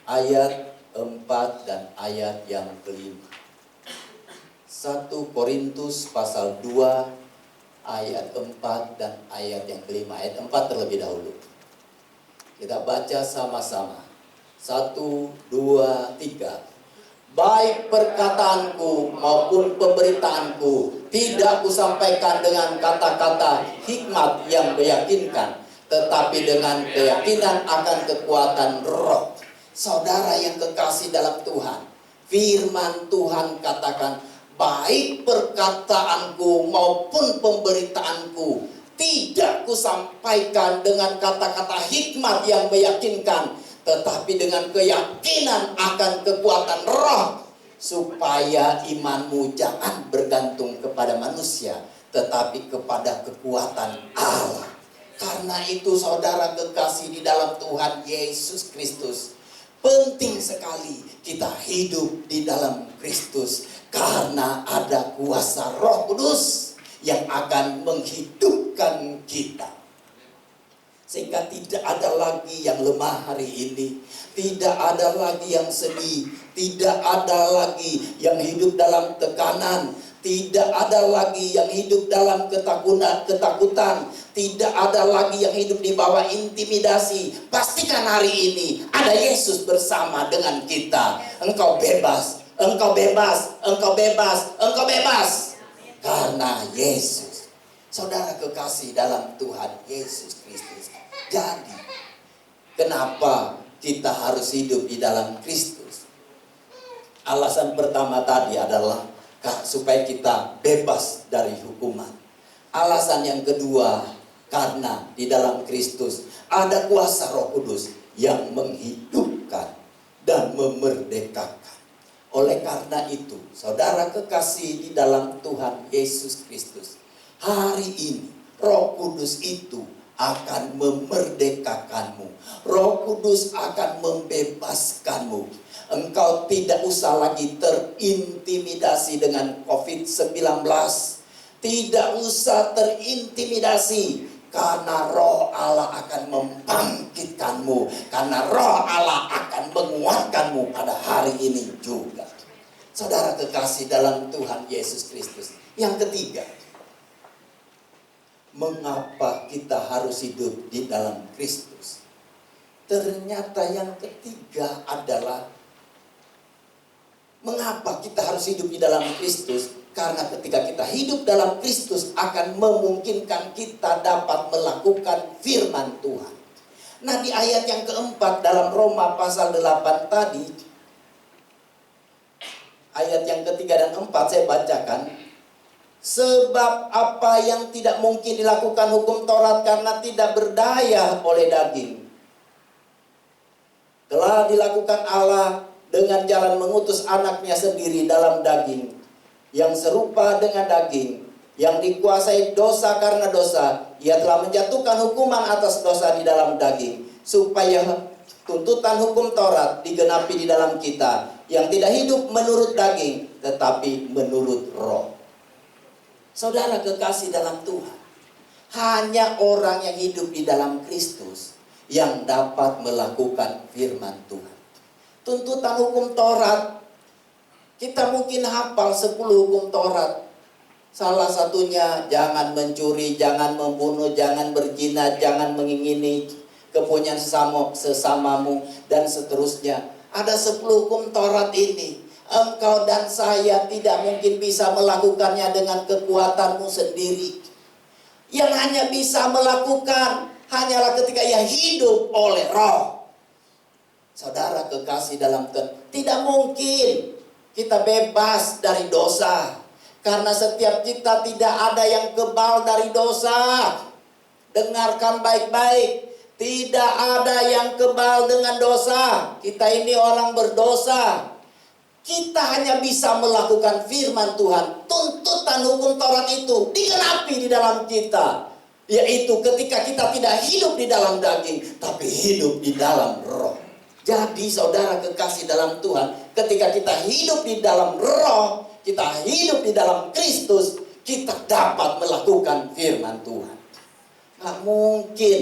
ayat 4 dan ayat yang ke-5. 1 Korintus pasal 2 ayat 4 dan ayat yang ke-5. Ayat 4 terlebih dahulu. Kita baca sama-sama. 1, 2, 3. Baik perkataanku maupun pemberitaanku tidak kusampaikan dengan kata-kata hikmat yang meyakinkan, tetapi dengan keyakinan akan kekuatan roh. Saudara yang kekasih dalam Tuhan, firman Tuhan katakan, baik perkataanku maupun pemberitaanku tidak kusampaikan dengan kata-kata hikmat yang meyakinkan, tetapi dengan keyakinan akan kekuatan roh, supaya imanmu jangan bergantung kepada manusia, tetapi kepada kekuatan Allah. Karena itu saudara kekasih di dalam Tuhan Yesus Kristus, penting sekali kita hidup di dalam Kristus. Karena ada kuasa Roh Kudus yang akan menghidupkan kita. Sehingga tidak ada lagi yang lemah hari ini. Tidak ada lagi yang sedih. Tidak ada lagi yang hidup dalam tekanan. Tidak ada lagi yang hidup dalam ketakutan. Tidak ada lagi yang hidup di bawah intimidasi. Pastikan hari ini ada Yesus bersama dengan kita. Engkau bebas, engkau bebas, engkau bebas, engkau bebas. Karena Yesus. Saudara kekasih dalam Tuhan Yesus Kristus. Jadi, kenapa kita harus hidup di dalam Kristus? Alasan pertama tadi adalah supaya kita bebas dari hukuman. Alasan yang kedua, karena di dalam Kristus ada kuasa Roh Kudus yang menghidupkan dan memerdekakan. Oleh karena itu, saudara kekasih di dalam Tuhan Yesus Kristus, hari ini Roh Kudus itu akan memerdekakanmu. Roh Kudus akan membebaskanmu. Engkau tidak usah lagi terintimidasi dengan COVID-19. Tidak usah terintimidasi. Karena Roh Allah akan membangkitkanmu. Karena Roh Allah akan menguatkanmu pada hari ini juga. Saudara kekasih dalam Tuhan Yesus Kristus. Yang ketiga, mengapa kita harus hidup di dalam Kristus? Ternyata yang ketiga adalah mengapa kita harus hidup di dalam Kristus? Karena ketika kita hidup dalam Kristus akan memungkinkan kita dapat melakukan firman Tuhan. Nah, di ayat yang keempat dalam Roma pasal 8 tadi, ayat yang ketiga dan empat saya bacakan. Sebab apa yang tidak mungkin dilakukan hukum Taurat karena tidak berdaya oleh daging, telah dilakukan Allah dengan jalan mengutus anaknya sendiri dalam daging, yang serupa dengan daging, yang dikuasai dosa karena dosa. Ia telah menjatuhkan hukuman atas dosa di dalam daging, supaya tuntutan hukum Taurat digenapi di dalam kita, yang tidak hidup menurut daging, tetapi menurut Roh. Saudara kekasih dalam Tuhan, hanya orang yang hidup di dalam Kristus yang dapat melakukan firman Tuhan. Tuntutan hukum Taurat, kita mungkin hafal 10 hukum Taurat. Salah satunya jangan mencuri, jangan membunuh, jangan berzina, jangan mengingini kepunyaan sesamamu, dan seterusnya. Ada 10 hukum Taurat ini. Engkau dan saya tidak mungkin bisa melakukannya dengan kekuatanmu sendiri. Yang hanya bisa melakukan hanyalah ketika ia hidup oleh Roh. Saudara kekasih dalam Tuhan, tidak mungkin kita bebas dari dosa. Karena setiap kita tidak ada yang kebal dari dosa. Dengarkan baik-baik. Tidak ada yang kebal dengan dosa. Kita ini orang berdosa. Kita hanya bisa melakukan firman Tuhan. Tuntutan hukum Taurat itu digenapi di dalam kita. Yaitu ketika kita tidak hidup di dalam daging, tapi hidup di dalam Roh. Jadi saudara kekasih dalam Tuhan, ketika kita hidup di dalam Roh, kita hidup di dalam Kristus, kita dapat melakukan firman Tuhan. Nggak mungkin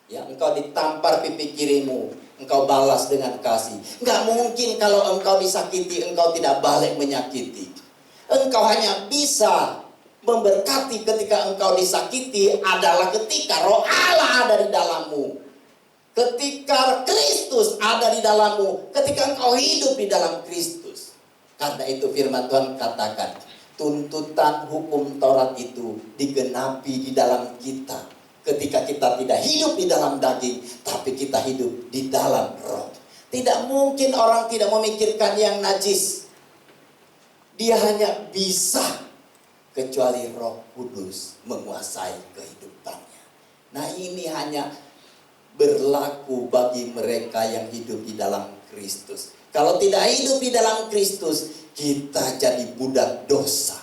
ya engkau ditampar pipi kirimu, engkau balas dengan kasih. Nggak mungkin kalau engkau disakiti, engkau tidak balik menyakiti. Engkau hanya bisa memberkati ketika engkau disakiti adalah ketika Roh Allah ada di dalammu. Ketika Kristus ada di dalammu, ketika engkau hidup di dalam Kristus. Karena itu firman Tuhan katakan, tuntutan hukum Taurat itu digenapi di dalam kita. Ketika kita tidak hidup di dalam daging, tapi kita hidup di dalam Roh. Tidak mungkin orang tidak memikirkan yang najis. Dia hanya bisa kecuali Roh Kudus menguasai kehidupannya. Nah, ini hanya berlaku bagi mereka yang hidup di dalam Kristus. Kalau tidak hidup di dalam Kristus, kita jadi budak dosa.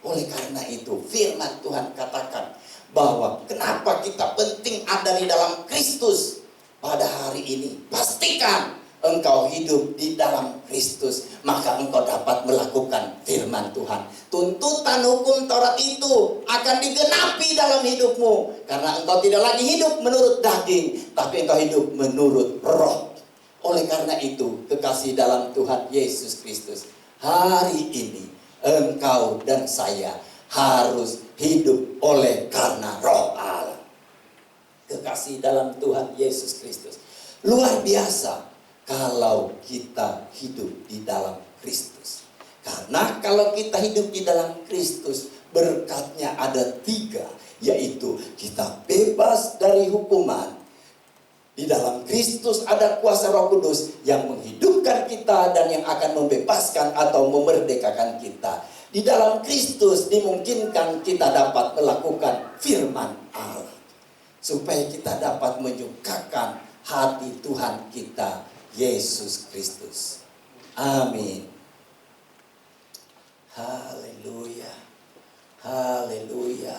Oleh karena itu, firman Tuhan katakan bahwa kenapa kita penting ada di dalam Kristus pada hari ini. Pastikan engkau hidup di dalam Kristus, maka engkau dapat melakukan firman Tuhan. Tuntutan hukum Taurat itu akan digenapi dalam hidupmu, karena engkau tidak lagi hidup menurut daging, tapi engkau hidup menurut roh. Oleh karena itu, kekasih dalam Tuhan Yesus Kristus, hari ini engkau dan saya harus hidup oleh karena roh Allah. Kekasih dalam Tuhan Yesus Kristus, luar biasa kalau kita hidup di dalam Kristus. Karena kalau kita hidup di dalam Kristus, berkatnya ada 3, yaitu kita bebas dari hukuman. Di dalam Kristus ada kuasa Roh Kudus yang menghidupkan kita dan yang akan membebaskan atau memerdekakan kita. Di dalam Kristus dimungkinkan kita dapat melakukan firman Allah, supaya kita dapat menyukakan hati Tuhan kita Yesus Kristus. Amin. Haleluya. Haleluya.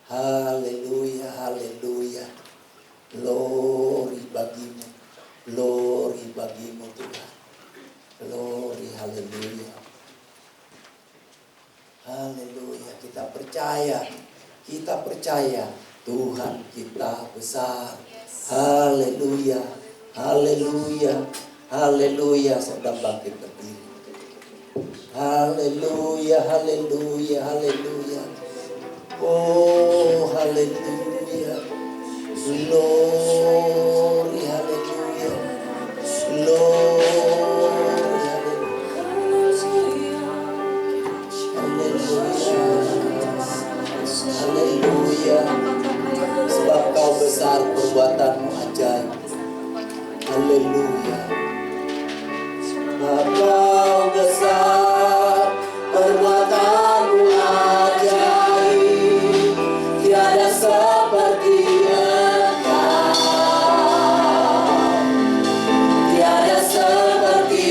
Haleluya. Haleluya. Glory bagimu. Glory bagimu Tuhan. Glory. Haleluya. Haleluya. Kita percaya. Kita percaya Tuhan kita besar. Haleluya. Haleluya, haleluya. Sedang bangkit berdiri. Haleluya, haleluya, haleluya. Oh, haleluya. Glory, haleluya. Glory, haleluya. Haleluya. Sebab kau besar, perbuatanmu ajaib. Haleluya. Kau besar, perbuatanmu ajaib, tiada seperti Engkau, tiada seperti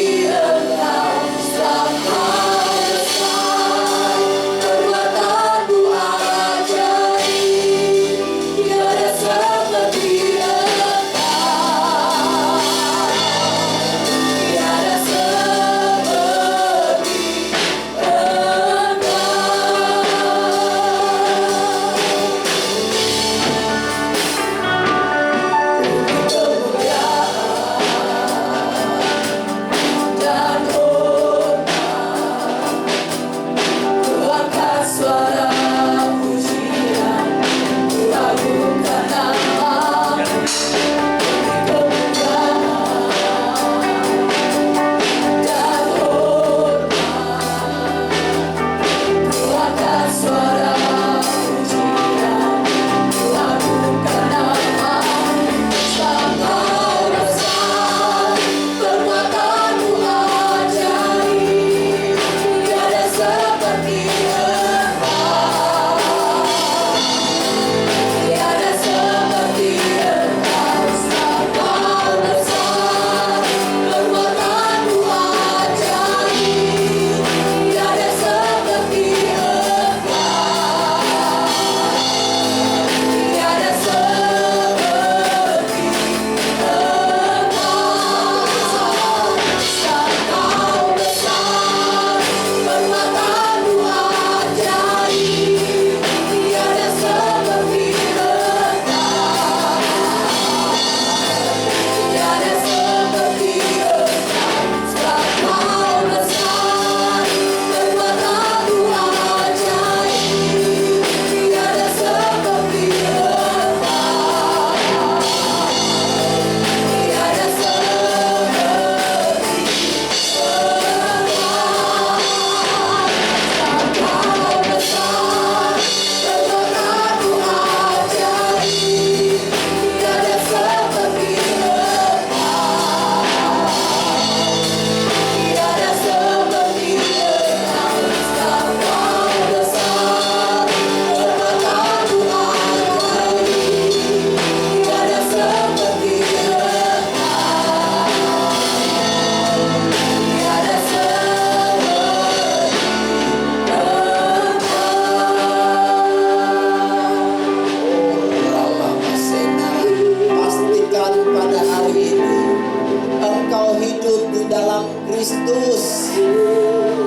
Kristus.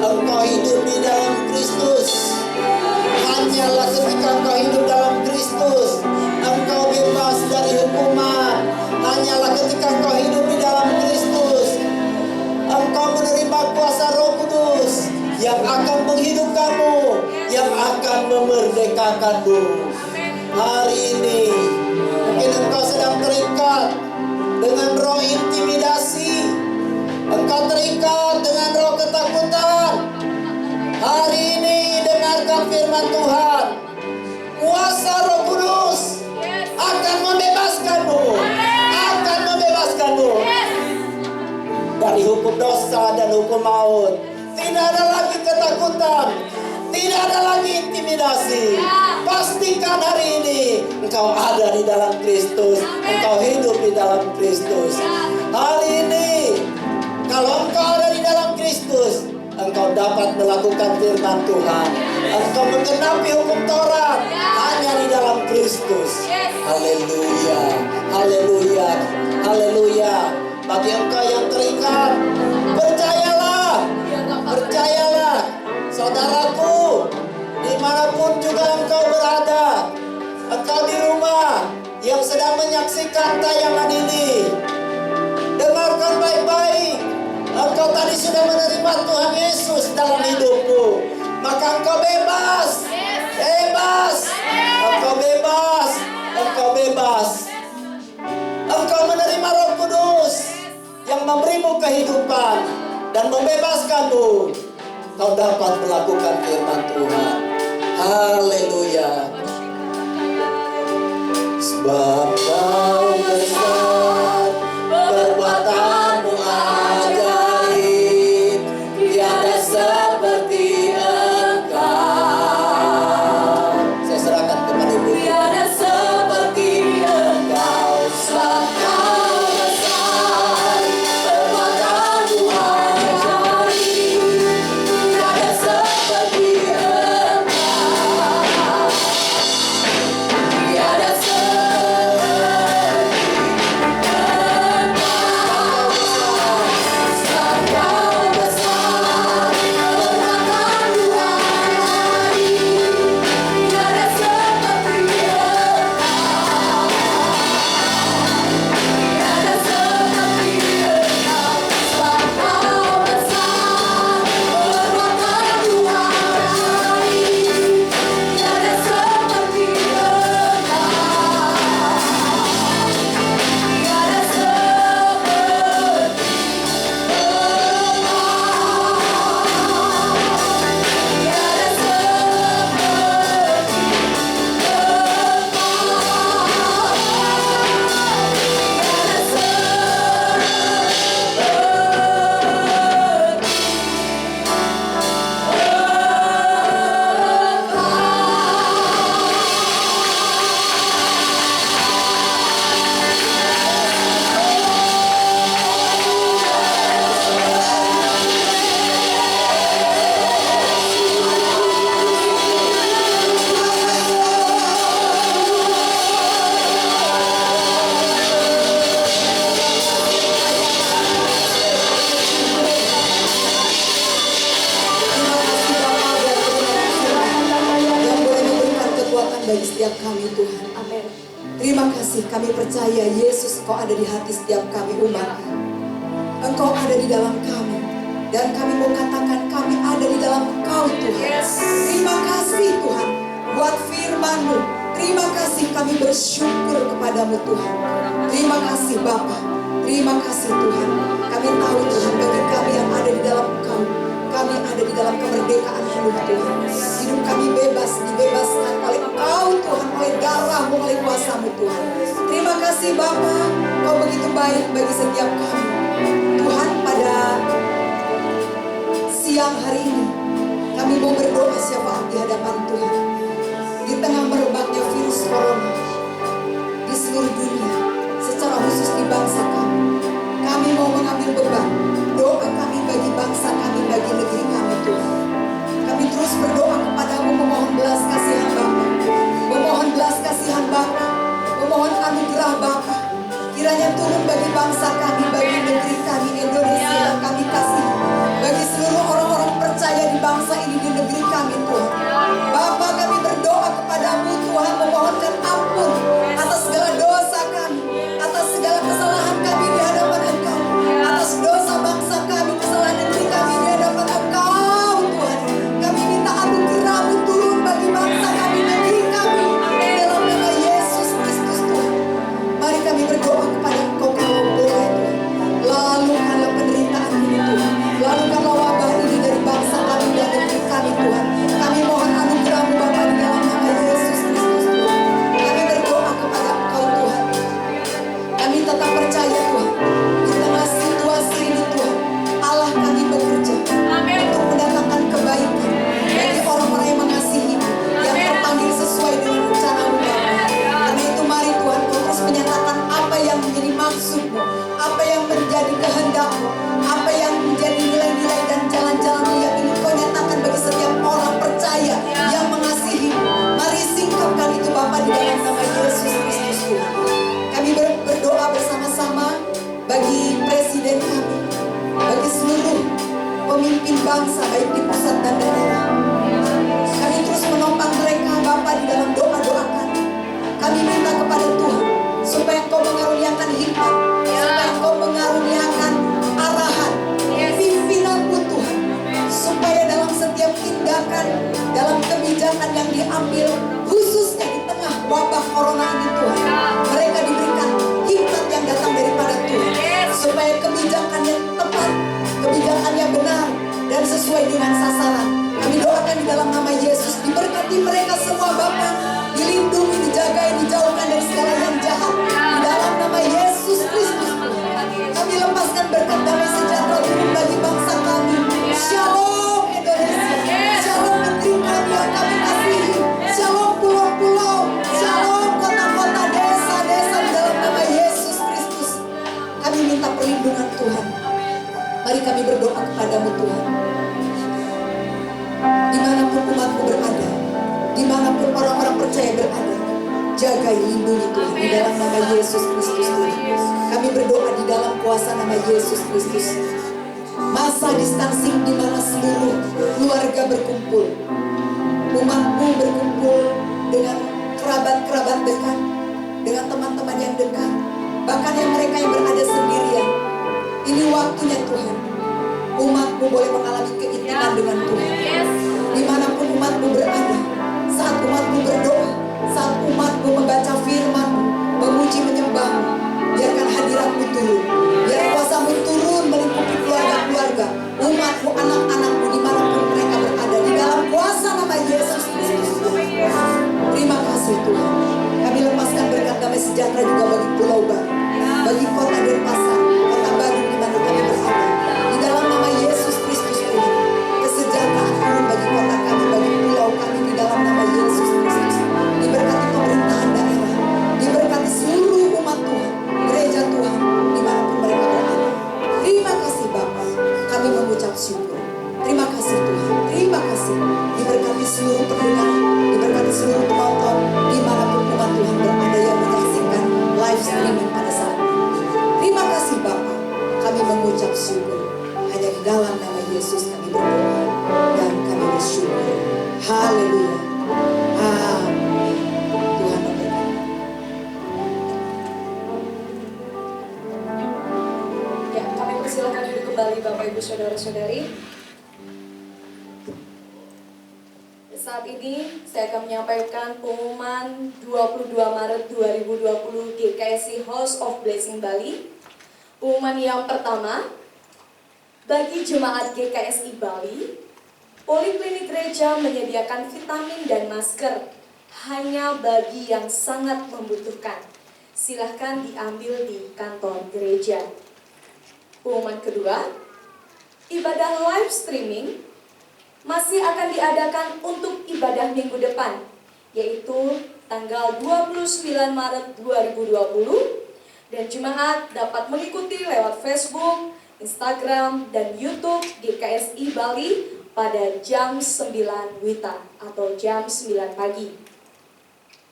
Engkau hidup di dalam Kristus. Hanyalah ketika engkau hidup dalam Kristus, engkau bebas dari hukuman. Hanyalah ketika engkau hidup di dalam Kristus, engkau menerima kuasa Roh Kudus yang akan menghidupkanmu, yang akan memerdekakanmu. Hari ini mungkin engkau sedang terikat dengan roh intimidasi, engkau terikat dengan roh ketakutan. Hari ini dengarkan firman Tuhan. Kuasa Roh Kudus akan membebaskanmu, akan membebaskanmu dari hukum dosa dan hukum maut. Tidak ada lagi ketakutan, tidak ada lagi intimidasi. Pastikan hari ini engkau ada di dalam Kristus, engkau hidup di dalam Kristus. Hari ini kalau engkau ada di dalam Kristus, engkau dapat melakukan firman Tuhan. Engkau menggenapi hukum Taurat hanya di dalam Kristus. Haleluya, haleluya, haleluya. Bagi engkau yang terikat, percayalah, percayalah, saudaraku, dimanapun juga engkau berada, engkau di rumah yang sedang menyaksikan tayangan ini, dengarkan baik-baik. Engkau tadi sudah menerima Tuhan Yesus dalam hidupmu, maka engkau bebas, bebas, engkau bebas, engkau bebas. Engkau menerima Roh Kudus yang memberimu kehidupan dan membebaskanmu. Kau dapat melakukan firman Tuhan. Haleluya. Sebab kau besar, perbuatanmu ajaib, tiada seperti engkau. Saya serahkan kepada Ibu. Tiada seperti engkau. Sebab kau besar, perbuatanmu ajaib, tiada seperti engkau. Tiada bagi setiap kami Tuhan. Amin. Terima kasih, kami percaya Yesus Engkau ada di hati setiap kami umat. Engkau ada di dalam kami. Dan kami mau katakan kami ada di dalam Engkau Tuhan. Terima kasih Tuhan buat firman-Mu. Terima kasih kami bersyukur kepadamu Tuhan. Terima kasih Bapa. Terima kasih Tuhan. Kami tahu Tuhan bagi kami yang ada di dalam Engkau, kami ada di dalam kemerdekaan penuh Tuhan. Hidup kami bebas, dibebaskan oleh Engkau Tuhan, oleh darah-Mu, oleh kuasa-Mu Tuhan. Terima kasih Bapa, Kau begitu baik bagi setiap kami. Tuhan, pada siang hari ini kami mau berdoa syafaat di hadapan Tuhan. Di tengah merebaknya virus corona di seluruh dunia, secara khusus di bangsa kami mau mengambil beban doa kami bagi bangsa kami, bagi negeri kami Tuhan. Kami terus berdoa kepadamu, memohon belas kasihan Bapa, memohon belas kasihan Bapa, memohon anugerah Bapa, kiranya turun bagi bangsa kami, bagi negeri kami Indonesia yang kami kasih, pemimpin bangsa baik di pusat dan daerah. Kami terus menopang mereka Bapa di dalam doa-doa kami. Kami minta kepada Tuhan supaya Engkau mengaruniakan hikmat, supaya Engkau mengaruniakan arahan, pimpinanmu Tuhan, supaya dalam setiap tindakan, dalam kebijakan yang diambil, khususnya di tengah wabah corona ini Tuhan, mereka diberikan hikmat yang datang daripada Tuhan, supaya kebijakannya tepat, kebijakannya benar, dan sesuai dengan sasaran. Kami doakan di dalam nama Yesus, diberkati mereka semua Bapa, dilindungi, dijaga, dijauhkan dari segala yang jahat. Di dalam nama Yesus Kristus Tuhan, kami lepaskan berkat damai sejahtera turun bagi bangsa kami. Shalom Indonesia, shalom negeri kami yang kami kasihi, shalom pulau-pulau, shalom kota-kota, desa-desa di dalam nama Yesus Kristus. Kami minta perlindungan Tuhan. Mari kami berdoa kepadamu Tuhan. Dimanapun umatmu berada, dimanapun orang-orang percaya berada, jagai, lindungi Tuhan di dalam nama Yesus Kristus Tuhan. Kami berdoa di dalam kuasa nama Yesus Kristus. Masa distansing di mana seluruh keluarga berkumpul, umatmu berkumpul dengan kerabat-kerabat dekat, dengan teman-teman yang dekat, bahkan yang mereka yang berada sendirian. Ini waktunya Tuhan, umatmu boleh mengalami keintiman dengan Tuhan. Dimanapun umatmu berada, saat umatmu berdoa, saat umatmu membaca firman-Mu, memuji menyembah-Mu, biarkan hadirat-Mu turun, biar kuasa-Mu turun melingkupi keluarga-keluarga, umatmu, anak-anakmu dimanapun mereka berada, di dalam kuasa nama Yesus Kristus. Terima kasih Tuhan. Kami lepaskan berkat damai sejahtera juga bagi Pulau Baru, bagi kota Denpasar, kota baru di mana kami berada. Di dalam nama Yesus Kristus Tuhan, kesejahteraan turun bagi kota kami, bagi pulau kami di dalam nama Yesus Kristus. Diberkati pemerintahan daerah, diberkati seluruh umat Tuhan, gereja Tuhan, dimanapun mereka berada. Terima kasih Bapa, kami mengucap syukur. Terima kasih Tuhan, terima kasih. Diberkati seluruh pendengar, diberkati seluruh penonton, dimanapun umat Tuhan berada yang menyaksikan live streaming pada saat ini. Terima kasih Bapa, kami mengucap syukur. Hanya di dalam nama Yesus kami berdoa dan kami bersyukur. Haleluya. Amin. Tuhan memberkati. Ya, kami persilakan duduk kembali Bapak Ibu Saudara-saudari. Saat ini saya akan menyampaikan pengumuman 22 Maret 2020 GKSI House of Blessing Bali. Pengumuman yang pertama, bagi jemaat GKSI Bali, Poliklinik Gereja menyediakan vitamin dan masker hanya bagi yang sangat membutuhkan. Silahkan diambil di kantor gereja. Pengumuman kedua, ibadah live streaming masih akan diadakan untuk ibadah minggu depan, yaitu tanggal 29 Maret 2020, dan jemaat dapat mengikuti lewat Facebook, Instagram, dan YouTube GKSI Bali pada jam 9 WITA atau jam 9 pagi.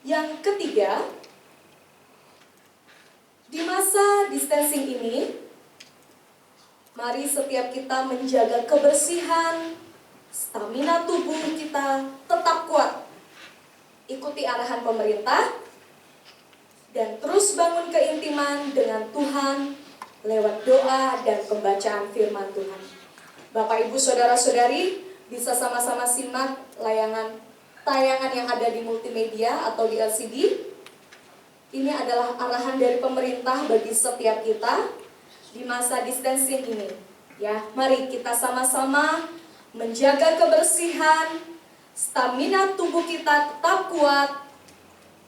Yang ketiga, di masa distancing ini, mari setiap kita menjaga kebersihan, stamina tubuh kita tetap kuat. Ikuti arahan pemerintah dan terus bangun keintiman dengan Tuhan lewat doa dan pembacaan firman Tuhan. Bapak Ibu Saudara-saudari bisa sama-sama simak tayangan yang ada di multimedia atau di LCD. Ini adalah arahan dari pemerintah bagi setiap kita di masa distancing ini. Ya, mari kita sama-sama menjaga kebersihan, stamina tubuh kita tetap kuat,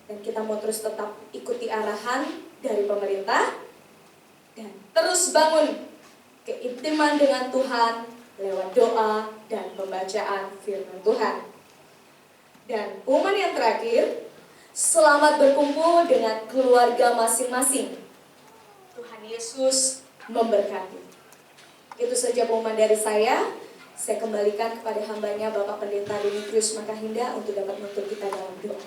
dan kita mau terus tetap ikuti arahan dari pemerintah, dan terus bangun keintiman dengan Tuhan lewat doa dan pembacaan firman Tuhan. Dan pengumuman yang terakhir, selamat berkumpul dengan keluarga masing-masing. Tuhan Yesus memberkati. Itu saja pengumuman dari saya. Saya kembalikan kepada hambanya Bapak Pendeta Dimitrius Makahinda untuk dapat menuntut kita dalam doa.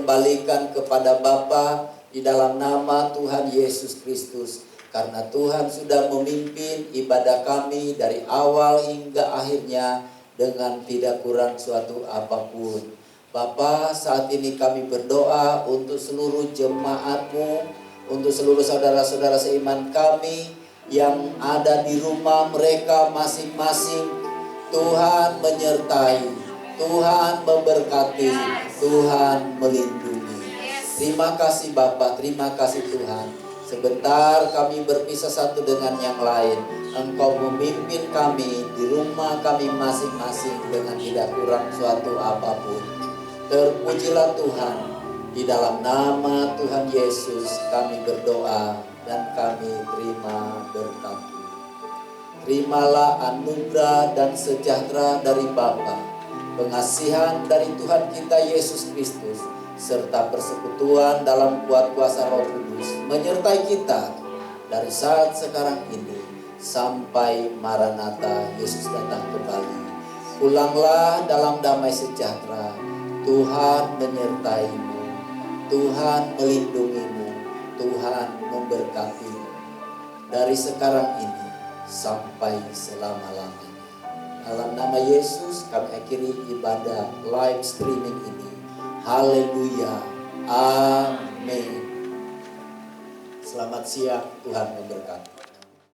kembalikan kepada Bapa di dalam nama Tuhan Yesus Kristus. Karena Tuhan sudah memimpin ibadah kami dari awal hingga akhirnya dengan tidak kurang suatu apapun. Bapa, saat ini kami berdoa untuk seluruh jemaat-Mu, untuk seluruh saudara-saudara seiman kami yang ada di rumah mereka masing-masing. Tuhan menyertai, Tuhan memberkati, Tuhan melindungi. Terima kasih Bapa, terima kasih Tuhan. Sebentar kami berpisah satu dengan yang lain. Engkau memimpin kami di rumah kami masing-masing dengan tidak kurang suatu apapun. Terpujilah Tuhan. Di dalam nama Tuhan Yesus kami berdoa dan kami terima berkat. Terimalah anugerah dan sejahtera dari Bapa, pengasihan dari Tuhan kita Yesus Kristus, serta persekutuan dalam kuat kuasa Roh Kudus menyertai kita dari saat sekarang ini sampai Maranatha Yesus datang kembali. Pulanglah dalam damai sejahtera. Tuhan menyertaimu, Tuhan melindungimu, Tuhan memberkatimu dari sekarang ini sampai selama-lamanya. Dalam nama Yesus kami akhiri ibadah live streaming ini. Haleluya. Amin. Selamat siang, Tuhan memberkati.